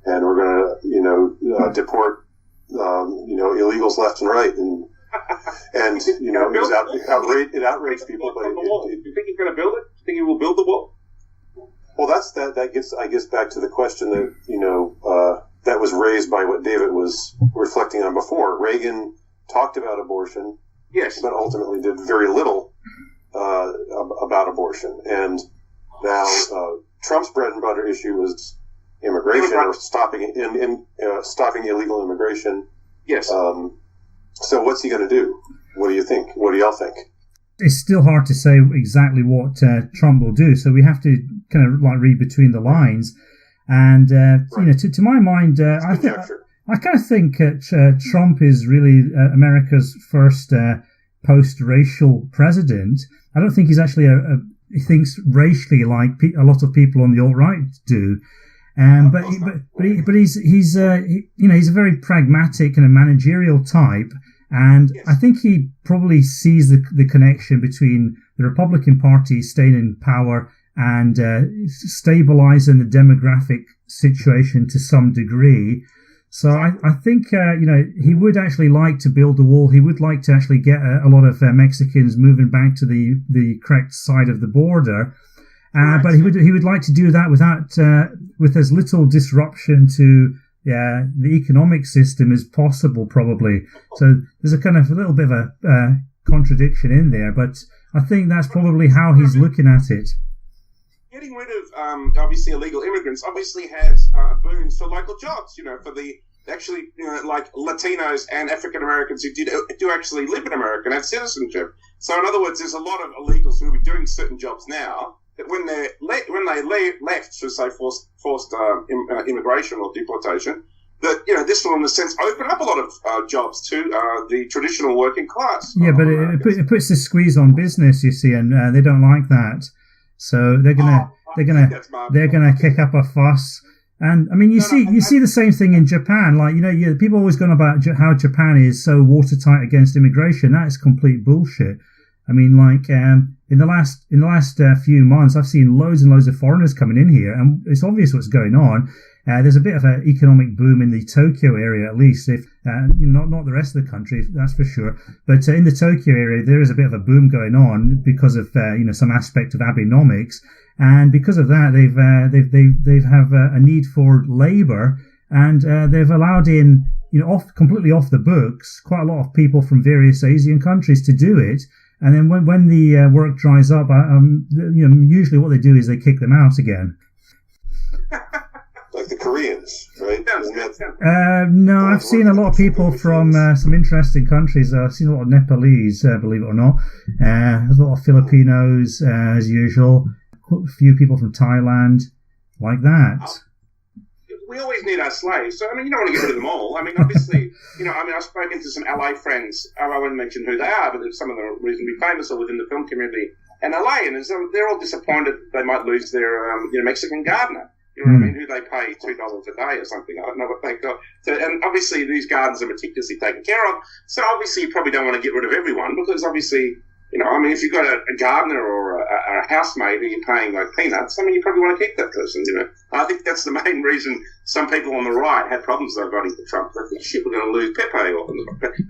we're going to, deport, illegals left and right, and it was it outraged people. But do you think he's going to build it? Do you think he will build the wall? Well, that gets, I guess, back to the question that, that was raised by what David was reflecting on before. Reagan talked about abortion, yes, but ultimately did very little about abortion. And now Trump's bread and butter issue is immigration, or stopping illegal immigration. Yes. So what's he going to do? What do you think? What do y'all think? It's still hard to say exactly what Trump will do, so we have to kind of like read between the lines. And Right. to my mind, I kind of think Trump is really America's first post-racial president. I don't think he's actually he thinks racially like a lot of people on the alt-right do. But he's a very pragmatic and a managerial type. And Yes. I think he probably sees the connection between the Republican Party staying in power and stabilizing the demographic situation to some degree. So I think, he would actually like to build a wall. He would like to actually get a lot of Mexicans moving back to the correct side of the border. But he would like to do that with as little disruption to the economic system as possible, probably. So there's a little bit of a contradiction in there, but I think that's probably how he's looking at it. Getting rid of obviously illegal immigrants obviously has boons for local jobs. For the actually like Latinos and African Americans who do actually live in America and have citizenship. So in other words, there's a lot of illegals who will be doing certain jobs now that when they left for say forced immigration or deportation, that this will in a sense open up a lot of jobs to the traditional working class. Yeah, but it puts the squeeze on business, you see, and they don't like that. So they're gonna kick up a fuss. And I mean, you see the same thing in Japan. Like people always go on about how Japan is so watertight against immigration. That is complete bullshit. I mean, like in the last few months, I've seen loads and loads of foreigners coming in here, and it's obvious what's going on. There's a bit of an economic boom in the Tokyo area, at least, if not the rest of the country, that's for sure. But in the Tokyo area, there is a bit of a boom going on because of some aspect of Abenomics, and because of that, they have a need for labour, and they've allowed in completely off the books quite a lot of people from various Asian countries to do it. And then when the work dries up, usually what they do is they kick them out again. Like the Koreans, right? No, I've seen a lot of people from some interesting countries. I've seen a lot of Nepalese, believe it or not. A lot of Filipinos, as usual. A few people from Thailand, like that. We always need our slaves, so I mean, you don't want to get rid of them all. I mean, obviously, I've spoken to some LA friends. I won't mention who they are, but some of them are reasonably famous or within the film community in LA, and they're all disappointed they might lose their Mexican gardener. You know what I mean? Who they pay $2 a day or something. I don't know what they got. So, and obviously, these gardens are meticulously taken care of. So obviously, you probably don't want to get rid of everyone because obviously, if you've got a gardener or a housemaid who you're paying like peanuts, I mean, you probably want to keep that person, I think that's the main reason some people on the right had problems though voting for Trump. They think, shit, we're going to lose Pepe or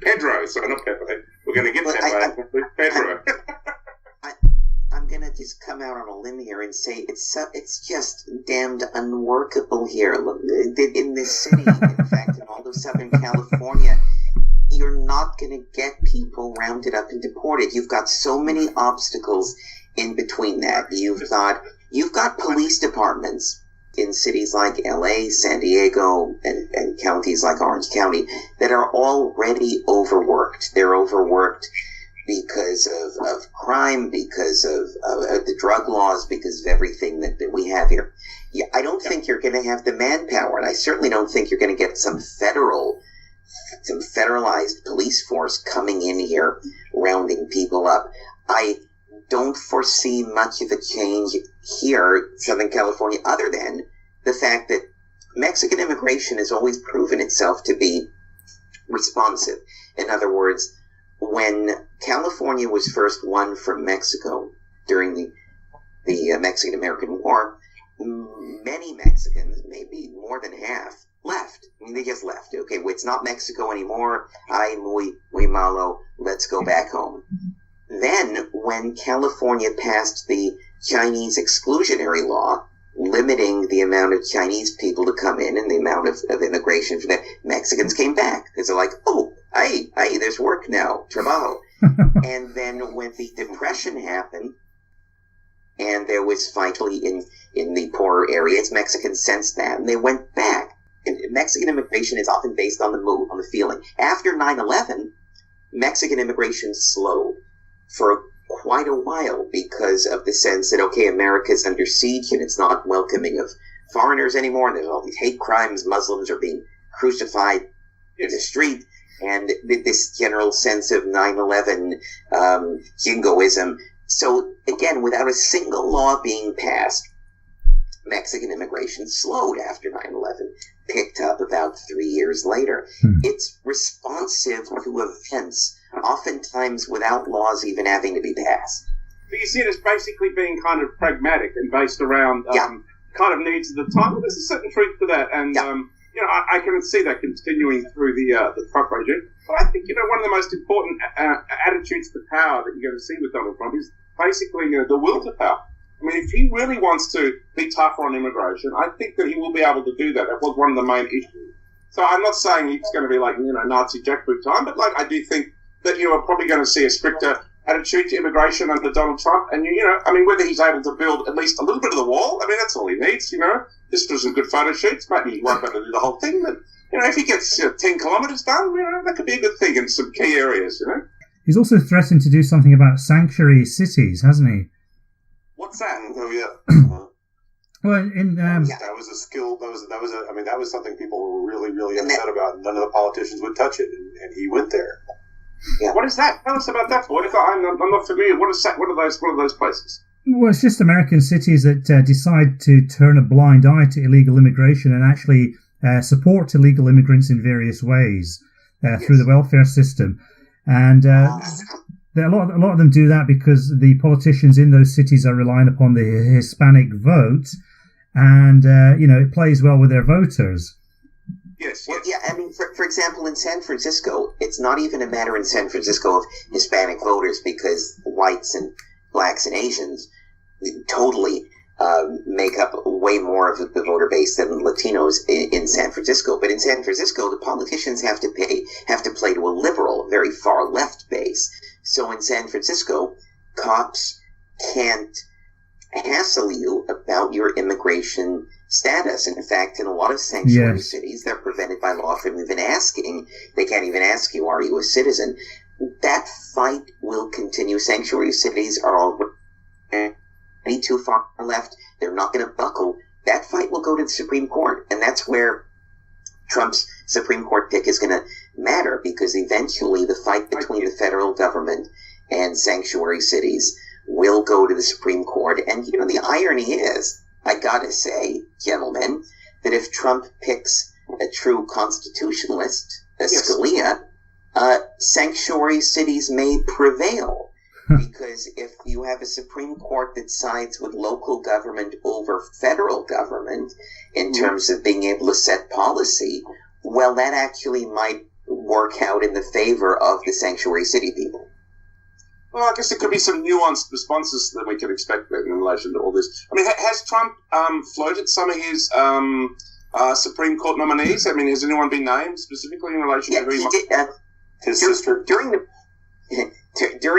Pedro. Sorry, not Pepe. We're going to get Pepe. Pedro. I'm going to just come out on a limb here and say it's just damned unworkable here. In this city, in fact, in all of Southern California, you're not going to get people rounded up and deported. You've got so many obstacles in between that. You've got police departments in cities like LA, San Diego, and counties like Orange County that are already overworked. They're overworked because of crime, because of the drug laws, because of everything that we have here. Yeah, I don't think you're going to have the manpower, and I certainly don't think you're going to get some federalized police force coming in here rounding people up. I don't foresee much of a change here, Southern California, other than the fact that Mexican immigration has always proven itself to be responsive. In other words, when California was first won from Mexico during the Mexican-American War, many Mexicans, maybe more than half, left. I mean, they just left. Okay, well, it's not Mexico anymore. Ay, muy malo. Let's go back home. Then, when California passed the Chinese exclusionary law, limiting the amount of Chinese people to come in and the amount of immigration for that. Mexicans came back because they're like, oh, hey, there's work now, trabajo. And then when the Depression happened, and there was finally in the poorer areas, Mexicans sensed that, and they went back. And Mexican immigration is often based on the mood, on the feeling. After 9/11, Mexican immigration slowed for quite a while because of the sense that, okay, America's under siege and it's not welcoming of foreigners anymore, and there's all these hate crimes, Muslims are being crucified in the street, and this general sense of 9/11 jingoism. So, again, without a single law being passed, Mexican immigration slowed after 9/11, picked up about 3 years later. It's responsive to events, oftentimes without laws even having to be passed. But you see it as basically being kind of pragmatic and based around kind of needs of the time. Well, there's a certain truth to that, and I can see that continuing through the Trump regime. But I think one of the most important attitudes to power that you're going to see with Donald Trump is basically the will to power. I mean, if he really wants to be tougher on immigration, I think that he will be able to do that. That was one of the main issues. So I'm not saying he's going to be like Nazi jackboot time, but I do think that you are probably going to see a stricter attitude to immigration under Donald Trump. And whether he's able to build at least a little bit of the wall, I mean, that's all he needs. Just for some good photo shoots. Maybe he won't be able to do the whole thing, but if he gets 10 kilometres done, that could be a good thing in some key areas. He's also threatened to do something about sanctuary cities, hasn't he? What's that? Oh yeah. Well, that was a skill. That was something people were really, really upset about. None of the politicians would touch it, and he went there. Yeah. What is that? Tell us about that, Boyd. I'm not familiar. What is that? What are those places? Well, it's just American cities that decide to turn a blind eye to illegal immigration and actually support illegal immigrants in various ways through the welfare system. And a lot of them do that because the politicians in those cities are relying upon the Hispanic vote, and it plays well with their voters. Yes. Well, yeah, I mean, for example, in San Francisco, it's not even a matter in San Francisco of Hispanic voters because whites and blacks and Asians totally make up way more of the voter base than Latinos in San Francisco. But in San Francisco, the politicians have to play to a liberal, very far left base. So in San Francisco, cops can't hassle you about your immigration status. In fact, in a lot of sanctuary cities, they're prevented by law from even asking. They can't even ask you, are you a citizen? That fight will continue. Sanctuary cities are already too far left. They're not going to buckle. That fight will go to the Supreme Court. And that's where Trump's Supreme Court pick is going to matter, because eventually the fight between the federal government and sanctuary cities will go to the Supreme Court. And, the irony is, I gotta say, gentlemen, that if Trump picks a true constitutionalist, Scalia, sanctuary cities may prevail. Because if you have a Supreme Court that sides with local government over federal government in terms of being able to set policy, well, that actually might work out in the favor of the sanctuary city people. Well, I guess there could be some nuanced responses that we can expect in relation to all this. I mean, has Trump floated some of his Supreme Court nominees? I mean, has anyone been named specifically in relation to he did, his sister? During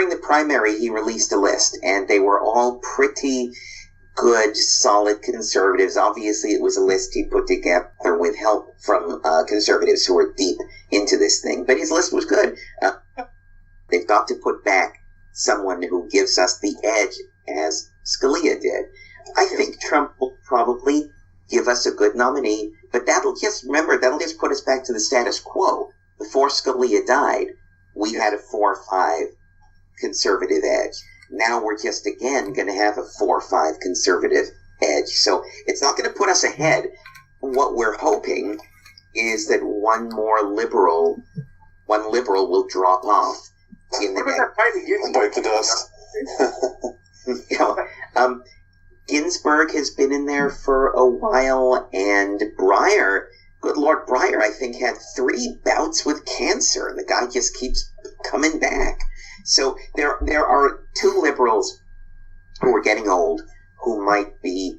the primary, he released a list, and they were all pretty good, solid conservatives. Obviously, it was a list he put together with help from conservatives who were deep into this thing. But his list was good. They've got to put back someone who gives us the edge, as Scalia did. I think Trump will probably give us a good nominee, but that'll just put us back to the status quo. Before Scalia died, we had a 4-5 conservative edge. Now we're just again going to have a 4-5 conservative edge. So it's not going to put us ahead. What we're hoping is that one liberal will drop off. Bite the dust. Ginsburg has been in there for a while, and Breyer, good Lord, Breyer, I think, had 3 bouts with cancer, and the guy just keeps coming back. So there are 2 liberals who are getting old who might be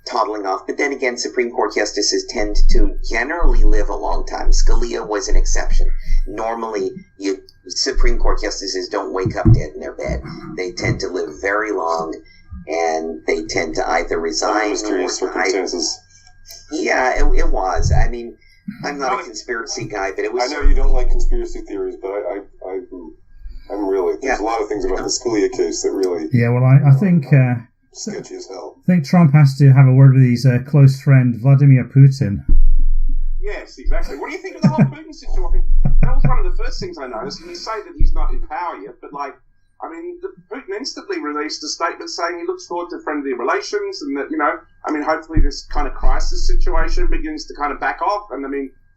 toddling off. But then again, Supreme Court justices tend to generally live a long time. Scalia was an exception. Normally, Supreme Court justices don't wake up dead in their bed. They tend to live very long, and they tend to either resign mysterious circumstances. Yeah, it was. I mean, I'm not a conspiracy guy, but it was. I know you don't like conspiracy theories, but I'm really. There's a lot of things about the Scalia case that really. Yeah, well, I think. Sketchy as hell. I think Trump has to have a word with his close friend Vladimir Putin. Yes, exactly. What do you think of the whole Putin situation? That was one of the first things I noticed. And you say that he's not in power yet, but Putin instantly released a statement saying he looks forward to friendly relations, and that hopefully this kind of crisis situation begins to kind of back off. And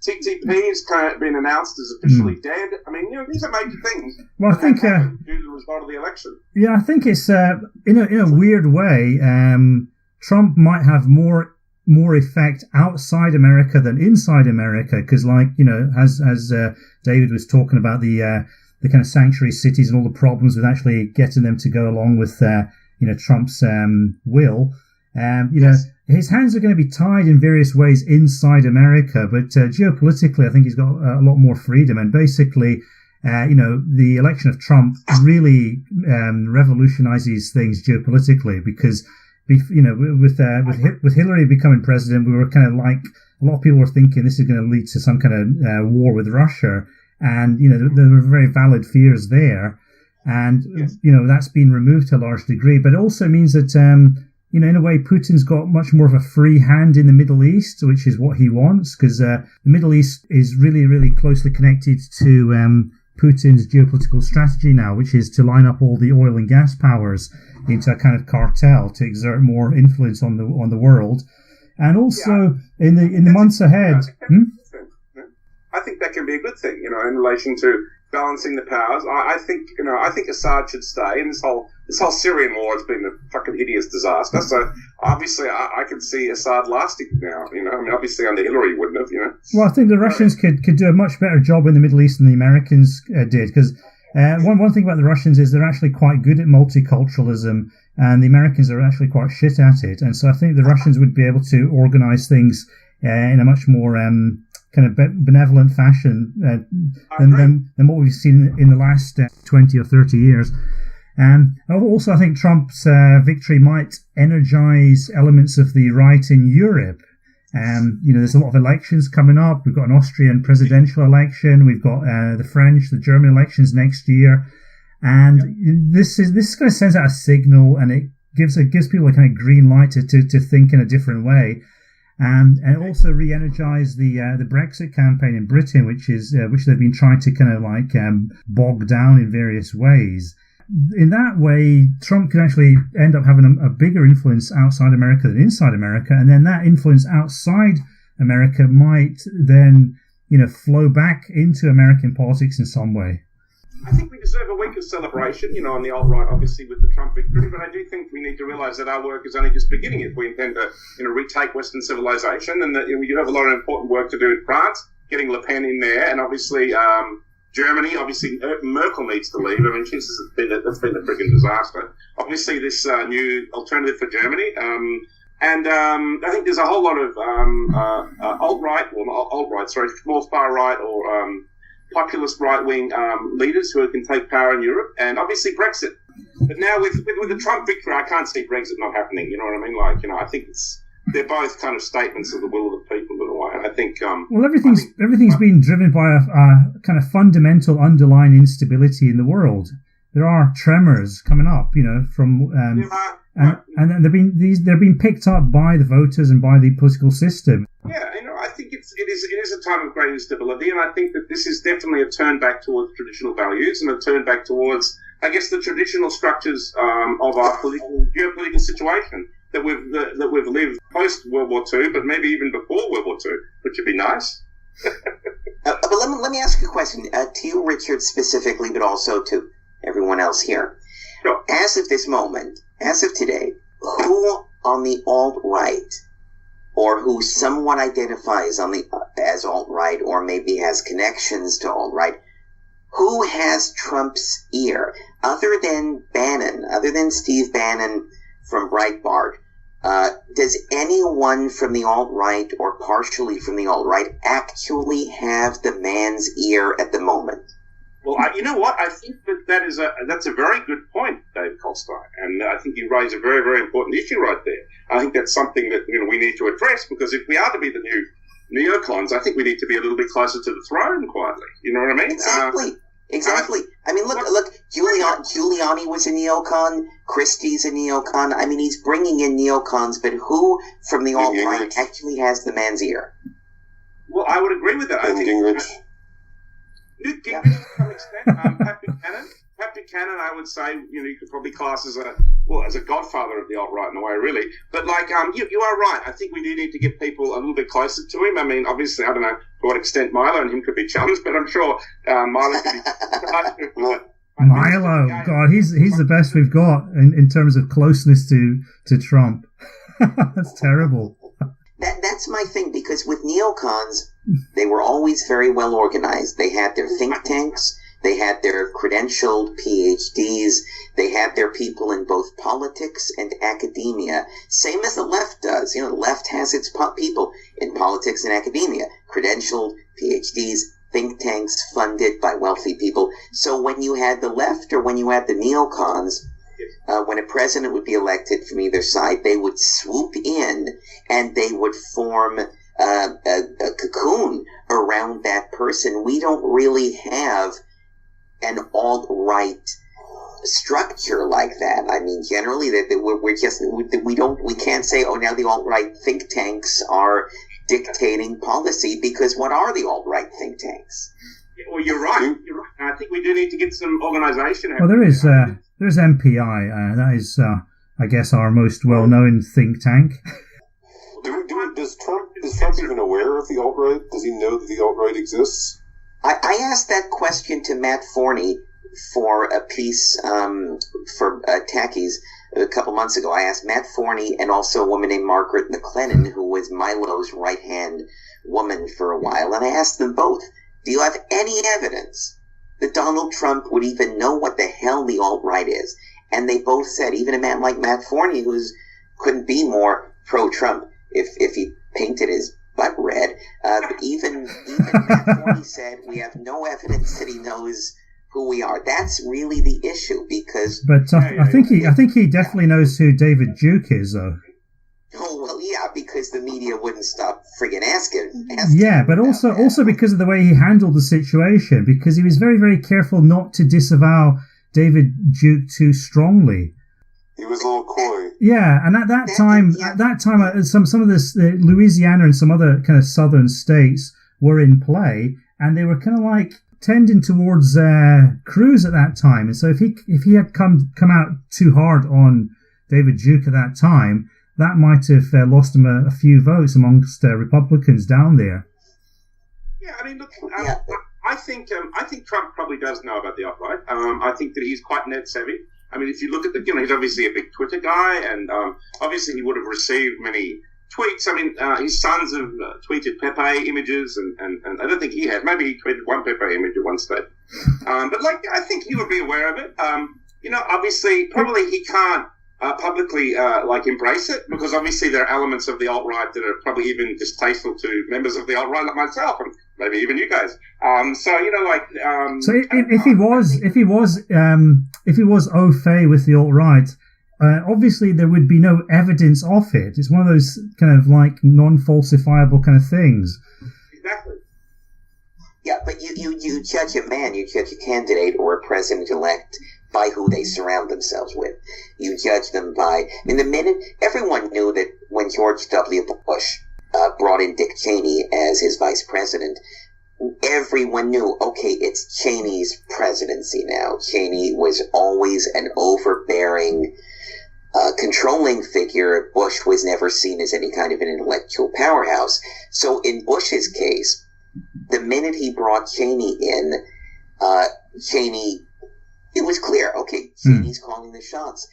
TTP has kind of been announced as officially dead. These are major things. Well, I think due to the result of the election. Yeah, I think it's in a weird way. Trump might have more effect outside America than inside America, because, as David was talking about the kind of sanctuary cities and all the problems with actually getting them to go along with Trump's will. Yes. His hands are going to be tied in various ways inside America, but geopolitically, I think he's got a lot more freedom. And basically, the election of Trump really revolutionizes things geopolitically, because with Hillary becoming president, we were kind of like, a lot of people were thinking this is going to lead to some kind of war with Russia, and there were very valid fears there, and yes. That's been removed to a large degree. But it also means that in a way, Putin's got much more of a free hand in the Middle East, which is what he wants, because the Middle East is really, really closely connected to Putin's geopolitical strategy now, which is to line up all the oil and gas powers into a kind of cartel to exert more influence on the world. And also in the months ahead. I think that can be a good thing, in relation to balancing the powers. I think Assad should stay, and this whole Syrian war has been a fucking hideous disaster. So obviously, I can see Assad lasting now. Obviously under Hillary wouldn't have. Well, I think the Russians could do a much better job in the Middle East than the Americans did, because one thing about the Russians is they're actually quite good at multiculturalism, and the Americans are actually quite shit at it. And so I think the Russians would be able to organize things in a much more kind of benevolent fashion than what we've seen in the last 20 or 30 years. Also, I think Trump's victory might energize elements of the right in Europe. There's a lot of elections coming up. We've got an Austrian presidential election. We've got the French, the German elections next year. And this kind of sends out a signal, and it gives people a kind of green light to think in a different way. And also re-energize the Brexit campaign in Britain, which they've been trying to kind of bog down in various ways. In that way, Trump could actually end up having a bigger influence outside America than inside America, and then that influence outside America might then flow back into American politics in some way. I think we deserve a week of celebration, on the alt-right, obviously, with the Trump victory, but I do think we need to realise that our work is only just beginning if we intend to, retake Western civilization, and that you have a lot of important work to do in France, getting Le Pen in there, and obviously Germany. Obviously, Merkel needs to leave. That's been a frigging disaster. Obviously, this new alternative for Germany, and I think there's a whole lot of more far-right or populist right-wing leaders who can take power in Europe, and obviously Brexit. But now with the Trump victory, I can't see Brexit not happening. You know what I mean? I think they're both kind of statements of the will of the people in a way. And I think everything's been driven by a kind of fundamental underlying instability in the world. There are tremors coming up, from and they're being picked up by the voters and by the political system. Yeah, I think it is a time of great instability, and I think that this is definitely a turn back towards traditional values and a turn back towards, I guess, the traditional structures of our geopolitical situation that we've lived post World War II, but maybe even before World War II, which would be nice. But let me ask you a question to you, Richard, specifically, but also to everyone else here. Sure. As of this moment, as of today, who on the alt-right, or who somewhat identifies as alt-right, or maybe has connections to alt-right, who has Trump's ear? Other than Steve Bannon from Breitbart, Does anyone from the alt-right or partially from the alt-right actually have the man's ear at the moment? Well, you know what? I think that's a very good point, Dave Colstein, and I think you raise a very, very important issue right there. I think that's something that we need to address, because if we are to be the new neocons, I think we need to be a little bit closer to the throne quietly. You know what I mean? Exactly. I mean, look. Giuliani was a neocon. Christie's a neocon. I mean, he's bringing in neocons, but who from the alt-right actually has the man's ear? Well, I would agree with that. I think Gingrich. Newt Gingrich, to some extent. Pat Buchanan, I would say, you could probably class as a godfather of the alt-right in a way, really. But you are right. I think we do need to get people a little bit closer to him. I mean, obviously, I don't know to what extent Milo and him could be challenged, but I'm sure Milo could be. Milo, God, he's the best we've got in terms of closeness to Trump. That's terrible. That's my thing, because with neocons, they were always very well organized. They had their think tanks. They had their credentialed PhDs. They had their people in both politics and academia, same as the left does. The left has its people in politics and academia, credentialed PhDs, think tanks funded by wealthy people. So when you had the left or when you had the neocons, when a president would be elected from either side, they would swoop in and they would form a cocoon around that person. We don't really have an alt-right structure like that. I mean, generally, we can't say, oh, now the alt-right think tanks are dictating policy, because what are the alt-right think tanks? Well, you're right. I think we do need to get some organisation. Well, there's MPI. That is, I guess, our most well-known think tank. Is Trump even aware of the alt-right? Does he know that the alt-right exists? I asked that question to Matt Forney for a piece for Tackies a couple months ago. I asked Matt Forney and also a woman named Margaret McLennan, who was Milo's right-hand woman for a while, and I asked them both, do you have any evidence that Donald Trump would even know what the hell the alt-right is? And they both said, even a man like Matt Forney, who couldn't be more pro-Trump if he painted his butt red, but even Matt Forney said, we have no evidence that he knows who we are. That's really the issue, because... But I think he definitely knows who David Duke is, though. Oh, well, yeah, because the media wouldn't stop friggin' asking yeah, but also because of the way he handled the situation, because he was very, very careful not to disavow David Duke too strongly. He was a little coy. Yeah, and at that time, some of this Louisiana and some other kind of southern states were in play, and they were kind of like tending towards Cruz at that time. And so if he had come out too hard on David Duke at that time, that might have lost him a few votes amongst Republicans down there. Yeah, I mean, look, I think Trump probably does know about the alt-right. I think that he's quite net savvy. I mean, if you look at he's obviously a big Twitter guy, and obviously he would have received many tweets. I mean, his sons have tweeted Pepe images, and I don't think he had. Maybe he tweeted one Pepe image at one stage. But I think he would be aware of it. Obviously, probably he can't publicly embrace it, because obviously there are elements of the alt-right that are probably even distasteful to members of the alt-right like myself, and maybe even you guys. So if he was au fait with the alt-right, obviously there would be no evidence of it. It's one of those kind of like non-falsifiable kind of things. Exactly. Yeah, but you judge a man, you judge a candidate or a president-elect by who they surround themselves with. You judge them by... I mean, the minute... Everyone knew that when George W. Bush brought in Dick Cheney as his vice president, everyone knew, okay, it's Cheney's presidency now. Cheney was always an overbearing, controlling figure. Bush was never seen as any kind of an intellectual powerhouse. So in Bush's case, the minute he brought Cheney in, it was clear, okay, Cheney's calling the shots.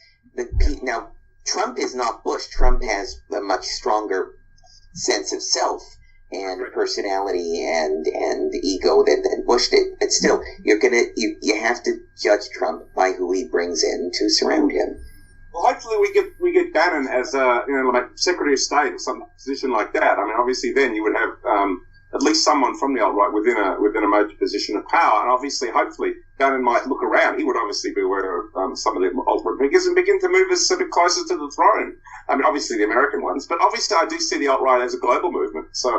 Now, Trump is not Bush. Trump has a much stronger sense of self and personality and ego than Bush did. But still, you have to judge Trump by who he brings in to surround him. Well, hopefully we get Bannon as like Secretary of State or some position like that. I mean, obviously then you would have at least someone from the alt-right within a major position of power, and obviously, hopefully, Bannon might look around. He would obviously be aware of some of the alt-right figures and begin to move us a bit closer to the throne. I mean, obviously the American ones, but obviously I do see the alt-right as a global movement. So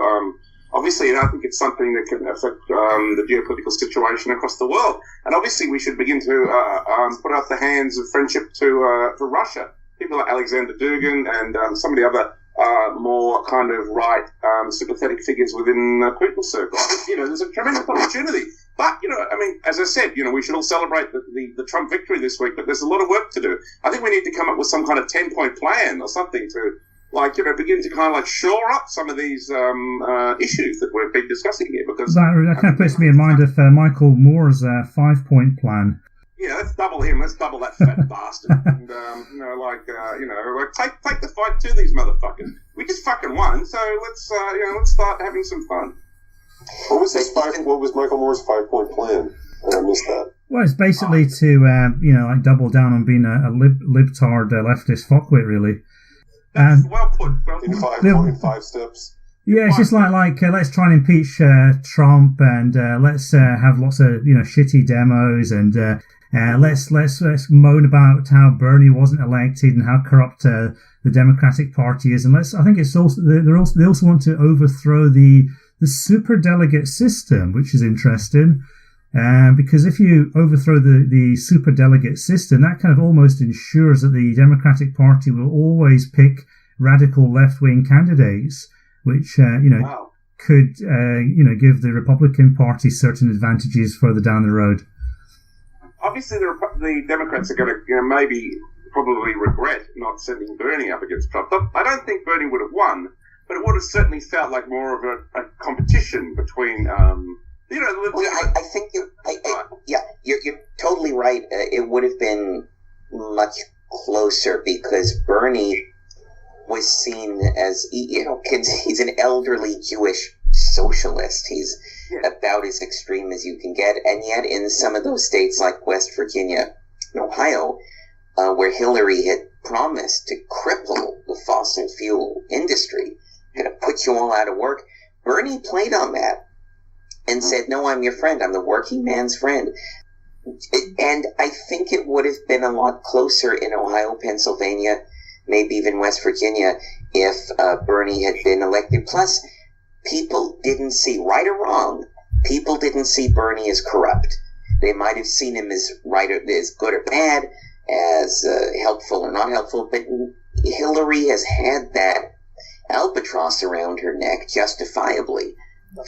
obviously, I think it's something that can affect the geopolitical situation across the world. And obviously, we should begin to put out the hands of friendship to Russia. People like Alexander Dugin and some of the other more kind of right, sympathetic figures within Putin's circle. There's a tremendous opportunity. But, I mean, as I said, we should all celebrate the Trump victory this week, but there's a lot of work to do. I think we need to come up with some kind of 10-point plan or something to, begin to kind of shore up some of these issues that we've been discussing here. Because that kind of puts me in mind of Michael Moore's 5-point plan. Yeah, let's double him. Let's double that fat bastard. And, take the fight to these motherfuckers. We just fucking won, so let's start having some fun. What was Michael Moore's 5-point plan? I missed that. Well, it's basically to double down on being a libtard leftist fuckwit, really. That's well put. In 5 steps. Yeah, it's just like let's try and impeach Trump, and let's have lots of shitty demos, and let's moan about how Bernie wasn't elected and how corrupt the Democratic Party is, and I think it's also they also want to overthrow the superdelegate system, which is interesting, because if you overthrow the superdelegate system, that kind of almost ensures that the Democratic Party will always pick radical left-wing candidates, which could give the Republican Party certain advantages further down the road. Obviously, the Democrats are going to probably regret not sending Bernie up against Trump. I don't think Bernie would have won, but it would have certainly felt like more of a competition between. I think you're totally right. It would have been much closer because Bernie was seen as he's an elderly Jewish socialist. He's about as extreme as you can get, and yet in some of those states like West Virginia and Ohio, where Hillary had promised to cripple the fossil fuel industry, going to put you all out of work, Bernie played on that and said, no, I'm your friend. I'm the working man's friend. And I think it would have been a lot closer in Ohio, Pennsylvania, maybe even West Virginia, if Bernie had been elected. Plus, people didn't see, right or wrong, people didn't see Bernie as corrupt. They might have seen him as as good or bad, as helpful or not helpful, but Hillary has had that albatross around her neck justifiably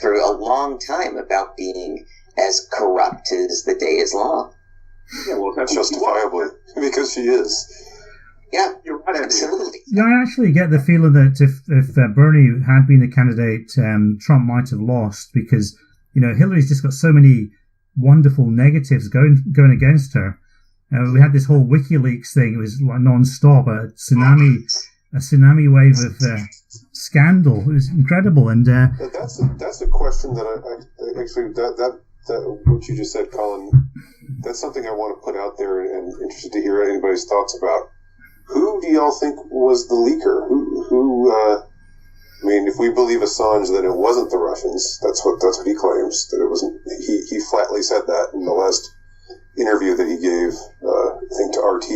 for a long time about being as corrupt as the day is long. Yeah, well, that's justifiably, because she is. Yeah, you're right. Absolutely. Yeah, I actually get the feeling that if Bernie had been the candidate, Trump might have lost because, Hillary's just got so many wonderful negatives going against her. We had this whole WikiLeaks thing. It was like non-stop, a tsunami wave of scandal. It was incredible. And that's a question that I actually, that what you just said, Colin, that's something I want to put out there and interested to hear anybody's thoughts about. Who do y'all think was the leaker? I mean, if we believe Assange, then it wasn't the Russians. That's what he claims, that it wasn't. He flatly said that in the last interview that he gave, I think to RT.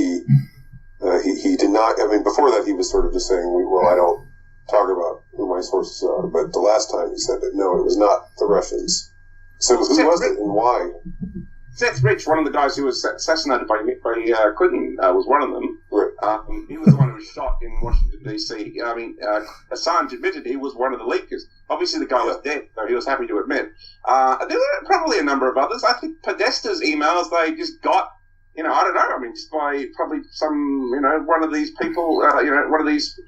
He did not. I mean, before that, he was sort of just saying, "Well, I don't talk about who my sources are." But the last time he said that, no, it was not the Russians. So who was it and why? Seth Rich, one of the guys who was assassinated by Clinton, was one of them. Right. He was the one who was shot in Washington, D.C. I mean, Assange admitted he was one of the leakers. Obviously, the guy was dead, so he was happy to admit. There were probably a number of others. I think Podesta's emails, they just got, I don't know, I mean, just by probably some, one of these people, one of these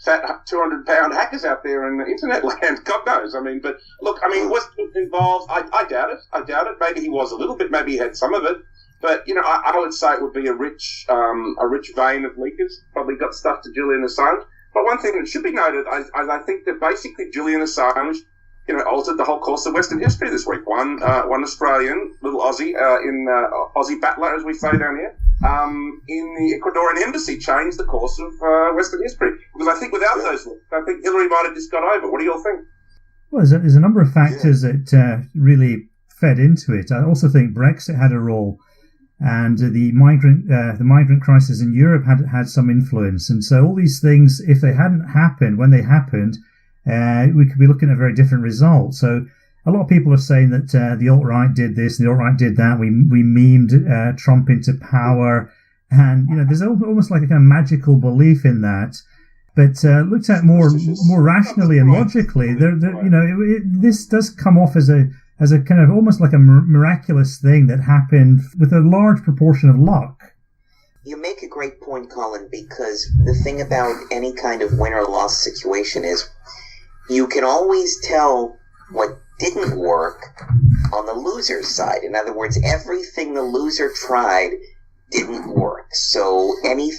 fat 200-pound hackers out there in the internet land. God knows. I mean, but look, was he involved? I doubt it. Maybe he was a little bit. Maybe he had some of it. But I would say it would be a rich vein of leakers. Probably got stuff to Julian Assange. But one thing that should be noted, I think that basically Julian Assange, altered the whole course of Western history this week. One Australian, little Aussie, in Aussie battler, as we say down here, in the Ecuadorian embassy changed the course of Western history. Because I think without those links, I think Hillary might have just got over. What do you all think? Well, there's a number of factors that really fed into it. I also think Brexit had a role, and the migrant crisis in Europe had some influence. And so all these things, if they hadn't happened when they happened, we could be looking at a very different result. So a lot of people are saying that the alt-right did this, the alt-right did that. We memed Trump into power, and there's almost like a kind of magical belief in that. But looked at more rationally and logically, this does come off as a kind of almost like a miraculous thing that happened with a large proportion of luck. You make a great point, Colin, because the thing about any kind of win or loss situation is you can always tell what didn't work on the loser's side. In other words, everything the loser tried didn't work. So any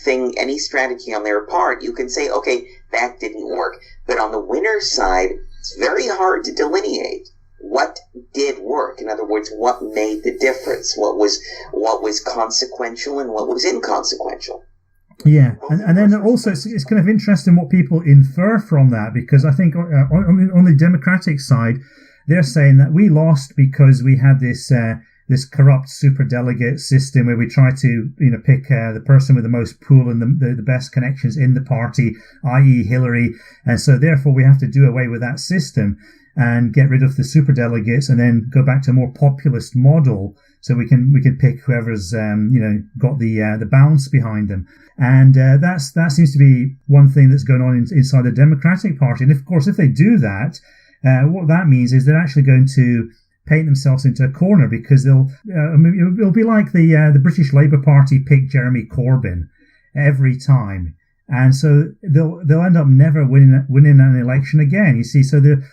strategy on their part, you can say, okay, that didn't work. But on the winner's side, it's very hard to delineate what did work. In other words, what made the difference, what was consequential and what was inconsequential. Yeah, and then also it's kind of interesting what people infer from that, because I think on the Democratic side, they're saying that we lost because we had this corrupt superdelegate system where we try to pick the person with the most pull and the best connections in the party, i.e. Hillary, and so therefore we have to do away with that system and get rid of the superdelegates and then go back to a more populist model, so we can pick whoever's got the balance behind them. And that seems to be one thing that's going on inside the Democratic Party. And of course, if they do that, what that means is they're actually going to paint themselves into a corner, because it'll be like the British Labour Party picked Jeremy Corbyn every time, and so they'll end up never winning an election again. You see, so the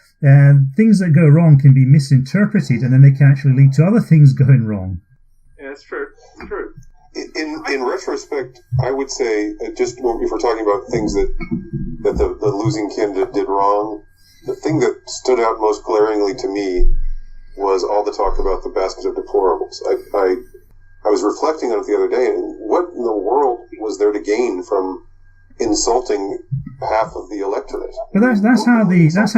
things that go wrong can be misinterpreted, and then they can actually lead to other things going wrong. Yeah, that's true. It's true. In retrospect, I would say, just if we're talking about things that the losing candidate did wrong, the thing that stood out most glaringly to me was all the talk about the basket of deplorables. I was reflecting on it the other day, and what in the world was there to gain from insulting half of the electorate? But that's how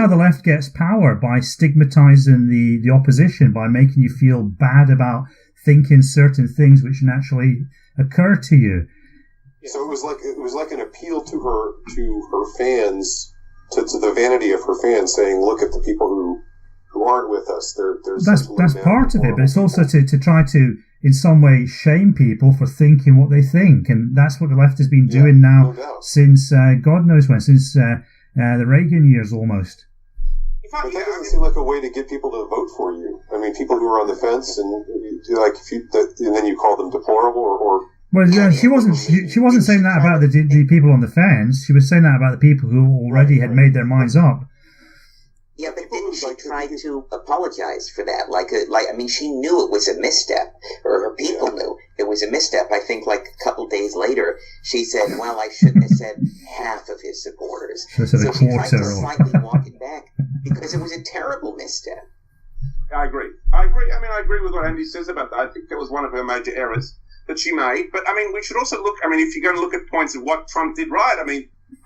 the left gets power, by stigmatizing the opposition, by making you feel bad about thinking certain things which naturally occur to you. So it was like an appeal to her fans, to the vanity of her fans, saying, "Look at the people who aren't with us." That's part of it, but it's also to try to in some way shame people for thinking what they think, and that's what the left has been doing now since God knows when, since the Reagan years almost. But that doesn't seem like a way to get people to vote for you. I mean, people who are on the fence, and and then you call them deplorable, or well, she wasn't saying that about the people on the fence. She was saying that about the people who already had made their minds up. Yeah, but didn't she try to apologize for that? She knew it was a misstep, or her people knew it was a misstep. I think a couple days later, she said, well, I shouldn't have said half of his supporters. So she tried to slightly walk it back, because it was a terrible misstep. I agree. I agree with what Andy says about that. I think that was one of her major errors that she made. But, we should also look, if you're going to look at points of what Trump did right,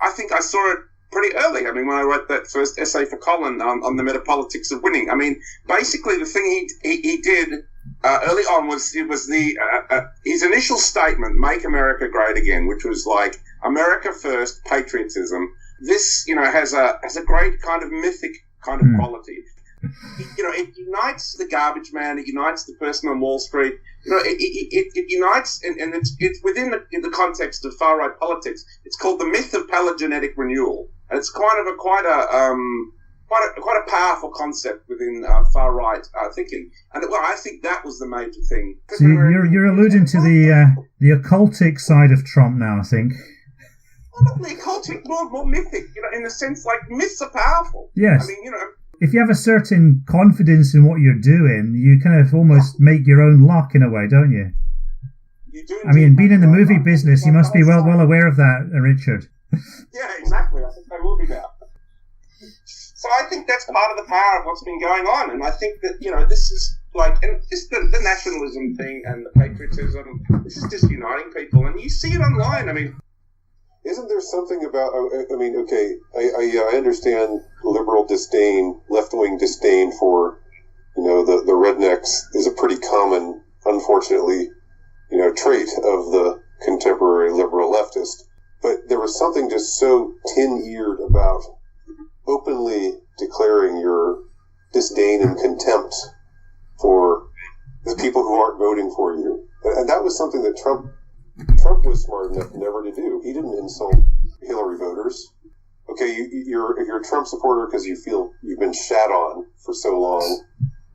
I think I saw it pretty early. When I wrote that first essay for Colin on the metapolitics of winning. Basically the thing he did early on was his initial statement, "Make America Great Again," which was like America first, patriotism. This has a great kind of mythic kind of quality. It unites the garbage man. It unites the person on Wall Street. It unites, and it's within the context of far right politics. It's called the myth of paleogenetic renewal, and it's quite a powerful concept within far right thinking. And I think that was the major thing. So you're alluding to the occultic side of Trump now, I think. Well, not the occultic, more mythic. In the sense myths are powerful. Yes. If you have a certain confidence in what you're doing, you kind of almost make your own luck in a way, don't you? You do. Being in the movie business, you must be well aware of that, Richard. Yeah, exactly. I think they will be now. So I think that's part of the power of what's been going on, and I think that this is Like, and just the nationalism thing and the patriotism, this is just uniting people, and you see it online. I mean, isn't there something about? I mean, okay, I understand liberal disdain, left-wing disdain for, the rednecks is a pretty common, unfortunately, trait of the contemporary liberal leftist. But there was something just so tin-eared about openly declaring your disdain and contempt for the people who aren't voting for you. And that was something that Trump was smart enough never to do. He didn't insult Hillary voters. Okay, you're a Trump supporter because you feel you've been shat on for so long,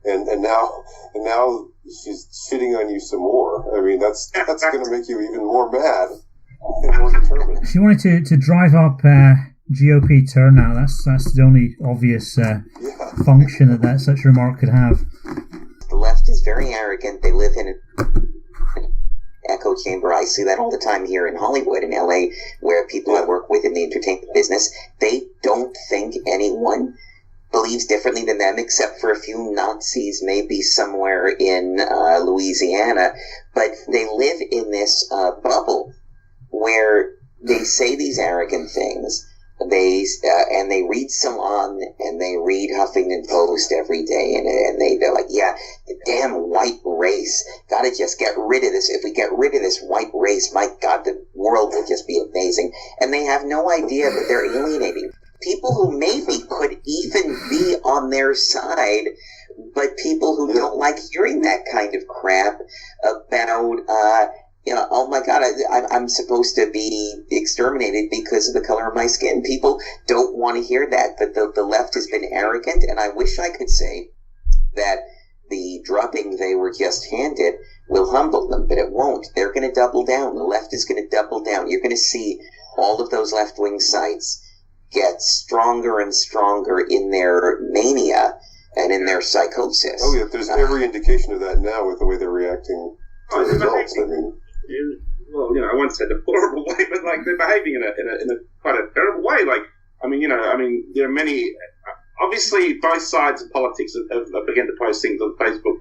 and now she's shitting on you some more. I mean, that's going to make you even more mad and more determined. She wanted to drive up GOP turnout. That's the only obvious function that such a remark could have. The left is very arrogant. They live in an echo chamber. I see that all the time here in Hollywood, in LA, where people I work with in the entertainment business, they don't think anyone believes differently than them, except for a few Nazis, maybe somewhere in Louisiana. But they live in this bubble where they say these arrogant things. And they read Salon and they read Huffington Post every day, and they're like, yeah, the damn white race, gotta just get rid of this. If we get rid of this white race, my God, the world will just be amazing. And they have no idea that they're alienating people who maybe could even be on their side, but people who don't like hearing that kind of crap about, oh my God, I'm supposed to be exterminated because of the color of my skin. People don't want to hear that, but the left has been arrogant, and I wish I could say that the drubbing they were just handed will humble them, but it won't. They're going to double down. The left is going to double down. You're going to see all of those left-wing sites get stronger and stronger in their mania and in their psychosis. Oh yeah, there's every indication of that now with the way they're reacting to the results. I mean, well, I won't say deplorable way, but like they're behaving in a quite a terrible way. Like, there are many. Obviously, both sides of politics have begun to post things on Facebook,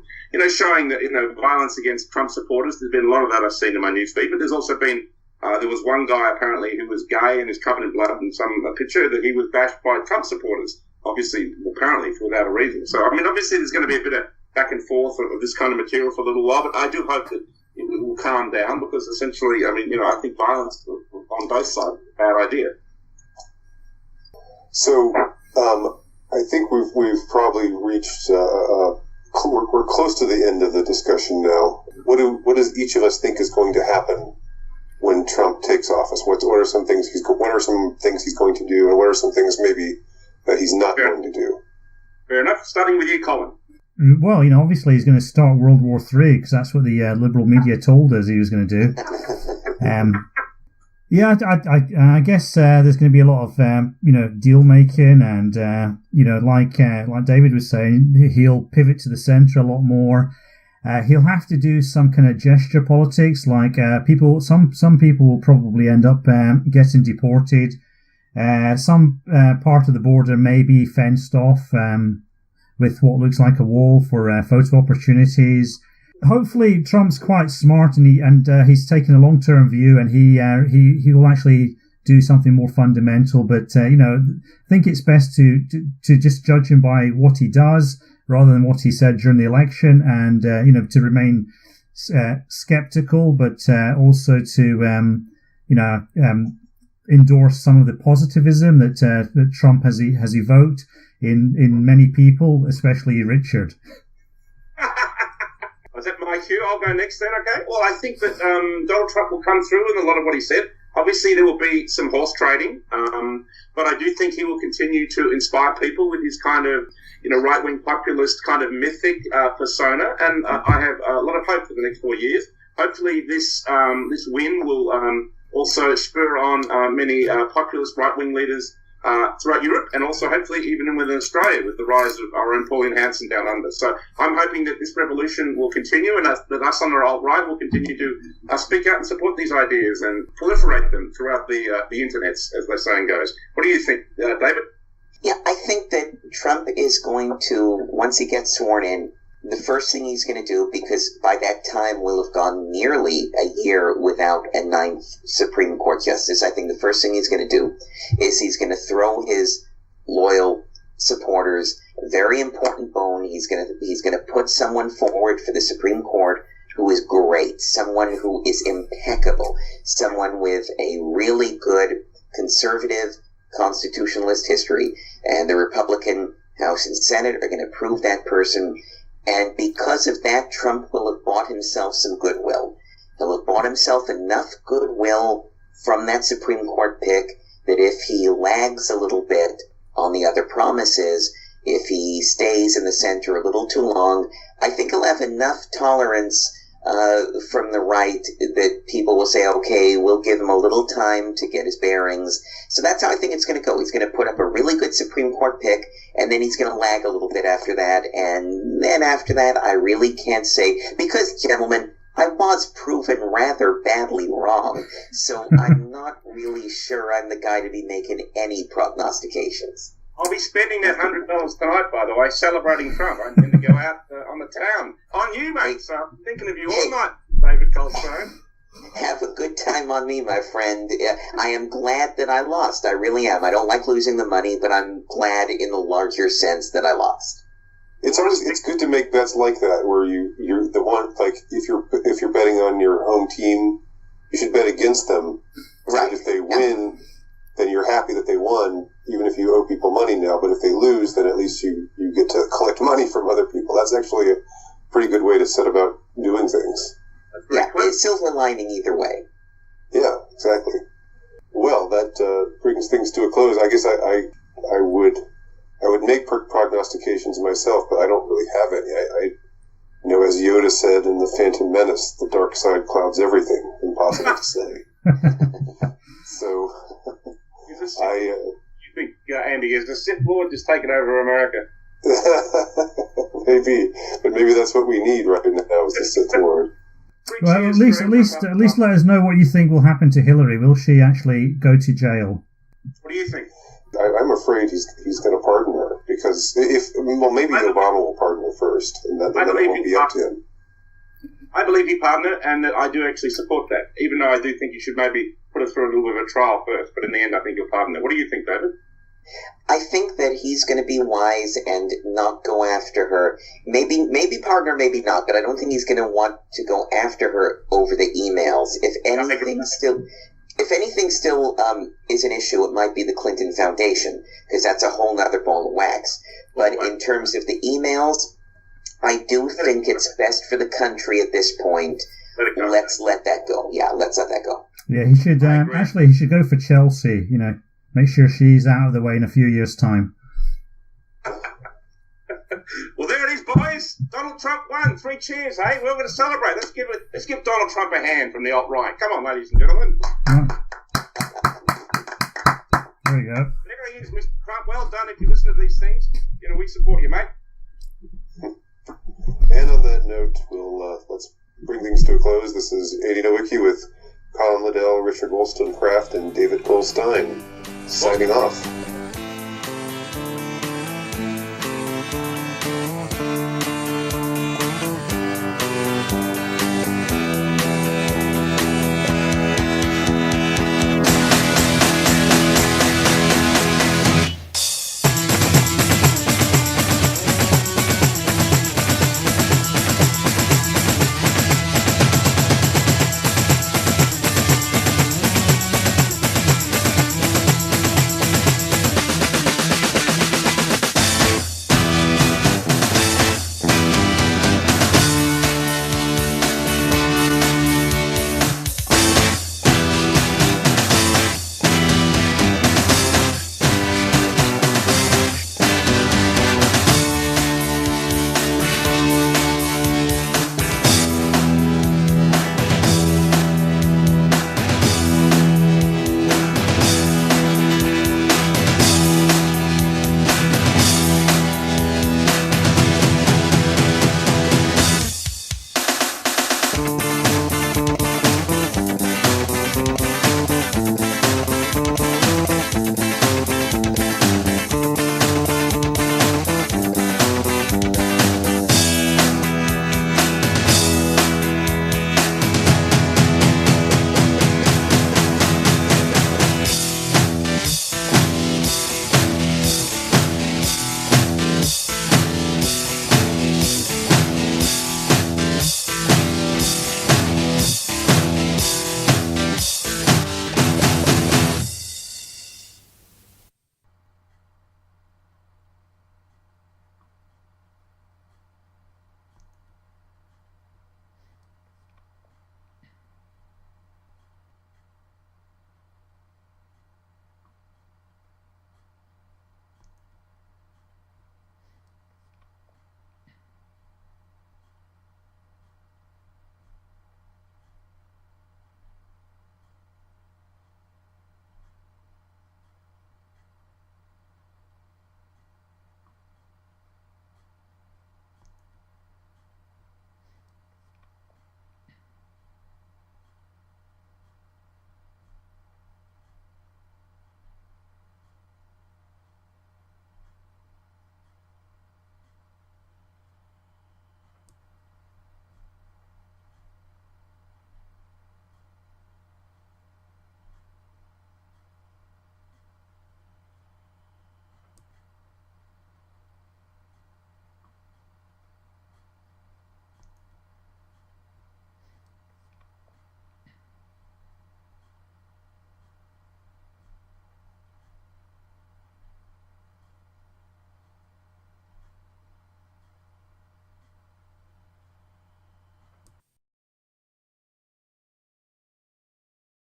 showing that violence against Trump supporters. There's been a lot of that I've seen in my newsfeed, but there's also been. There was one guy apparently who was gay and is covered in blood, and a picture that he was bashed by Trump supporters. Obviously, apparently without a reason. So, obviously there's going to be a bit of back and forth of this kind of material for a little while, but I do hope that it will calm down, because essentially, I think violence on both sides is a bad idea. So, I think we've probably reached. We're close to the end of the discussion now. What does each of us think is going to happen when Trump takes office? What are some things he's going to do, and what are some things maybe that he's not going to do? Fair enough. Starting with you, Colin. Well, obviously he's going to start World War III, because that's what the liberal media told us he was going to do. I guess there's going to be a lot of deal making, and like David was saying, he'll pivot to the centre a lot more. He'll have to do some kind of gesture politics, like some people will probably end up getting deported. Some part of the border may be fenced off with what looks like a wall for photo opportunities. Hopefully, Trump's quite smart, and he's taken a long-term view, and he will actually do something more fundamental. But I think it's best to just judge him by what he does, rather than what he said during the election, and to remain skeptical, but also to endorse some of the positivism that Trump has evoked in many people, especially Richard. Is that my cue? I'll go next then, okay? Well, I think that Donald Trump will come through in a lot of what he said. Obviously, there will be some horse trading, but I do think he will continue to inspire people with his kind of, right-wing populist kind of mythic persona, and I have a lot of hope for the next 4 years. Hopefully, this win will also spur on many populist right-wing leaders throughout Europe, and also hopefully even within Australia with the rise of our own Pauline Hanson down under. So I'm hoping that this revolution will continue, and that us on the alt-right will continue to speak out and support these ideas and proliferate them throughout the internets, as the saying goes. What do you think, David? Yeah, I think that Trump is going to, once he gets sworn in, the first thing he's going to do, because by that time we'll have gone nearly a year without a ninth Supreme Court justice, I think the first thing he's going to do is he's going to throw his loyal supporters a very important bone. He's going to put someone forward for the Supreme Court who is great, someone who is impeccable, someone with a really good conservative constitutionalist history, and the Republican House and Senate are going to approve that person. And because of that, Trump will have bought himself some goodwill. He'll have bought himself enough goodwill from that Supreme Court pick that if he lags a little bit on the other promises, if he stays in the center a little too long, I think he'll have enough tolerance from the right that people will say, okay, we'll give him a little time to get his bearings. So that's how I think it's going to go. He's going to put up a really good Supreme Court pick, and then he's going to lag a little bit after that. And then after that, I really can't say, because, gentlemen, I was proven rather badly wrong. So I'm not really sure I'm the guy to be making any prognostications. I'll be spending that $100 tonight, by the way, celebrating Trump. I'm going to go out on the town. On you, mate. So I'm thinking of you all night, David Colstone. Have a good time on me, my friend. I am glad that I lost. I really am. I don't like losing the money, but I'm glad in the larger sense that I lost. It's good to make bets like that, where you're the one, like, if you're betting on your home team, you should bet against them. Right. If they win, then you're happy that they won, even if you owe people money now. But if they lose, then at least you get to collect money from other people. That's actually a pretty good way to set about doing things. Yeah, it's silver lining either way. Yeah, exactly. Well, that brings things to a close. I guess I would make prognostications myself, but I don't really have any. I as Yoda said in The Phantom Menace, the dark side clouds everything. Impossible to say. So, you think, Andy, is the Sith Lord just taking over America? Maybe, but maybe that's what we need right now is the Sith Lord. Well, at least let us know what you think will happen to Hillary. Will she actually go to jail? What do you think? I'm afraid he's going to pardon her, because maybe Obama will pardon her first, and then it won't be up to him. I believe he pardoned her, and I do actually support that, even though I do think he should maybe put her through a little bit of a trial first, but in the end I think he'll pardon her. What do you think, David? I think that he's going to be wise and not go after her. Maybe pardon her, maybe not, but I don't think he's going to want to go after her over the emails. If anything still is an issue, it might be the Clinton Foundation, because that's a whole other ball of wax. But in terms of the emails, I do think it's best for the country at this point. Let's let that go. Yeah, let's let that go. Yeah, he should he should go for Chelsea. Make sure she's out of the way in a few years' time. Well, there it is, boys. Donald Trump won. 3 cheers, eh? We're going to celebrate. Let's give Donald Trump a hand from the alt-right. Come on, ladies and gentlemen. Right. There you go. There he is, Mr. Trump. Well done. If you listen to these things, we support you, mate. And on that note, let's bring things to a close. This is Andy Nowicki with Colin Liddell, Richard Wolstencroft, and David Stein signing off.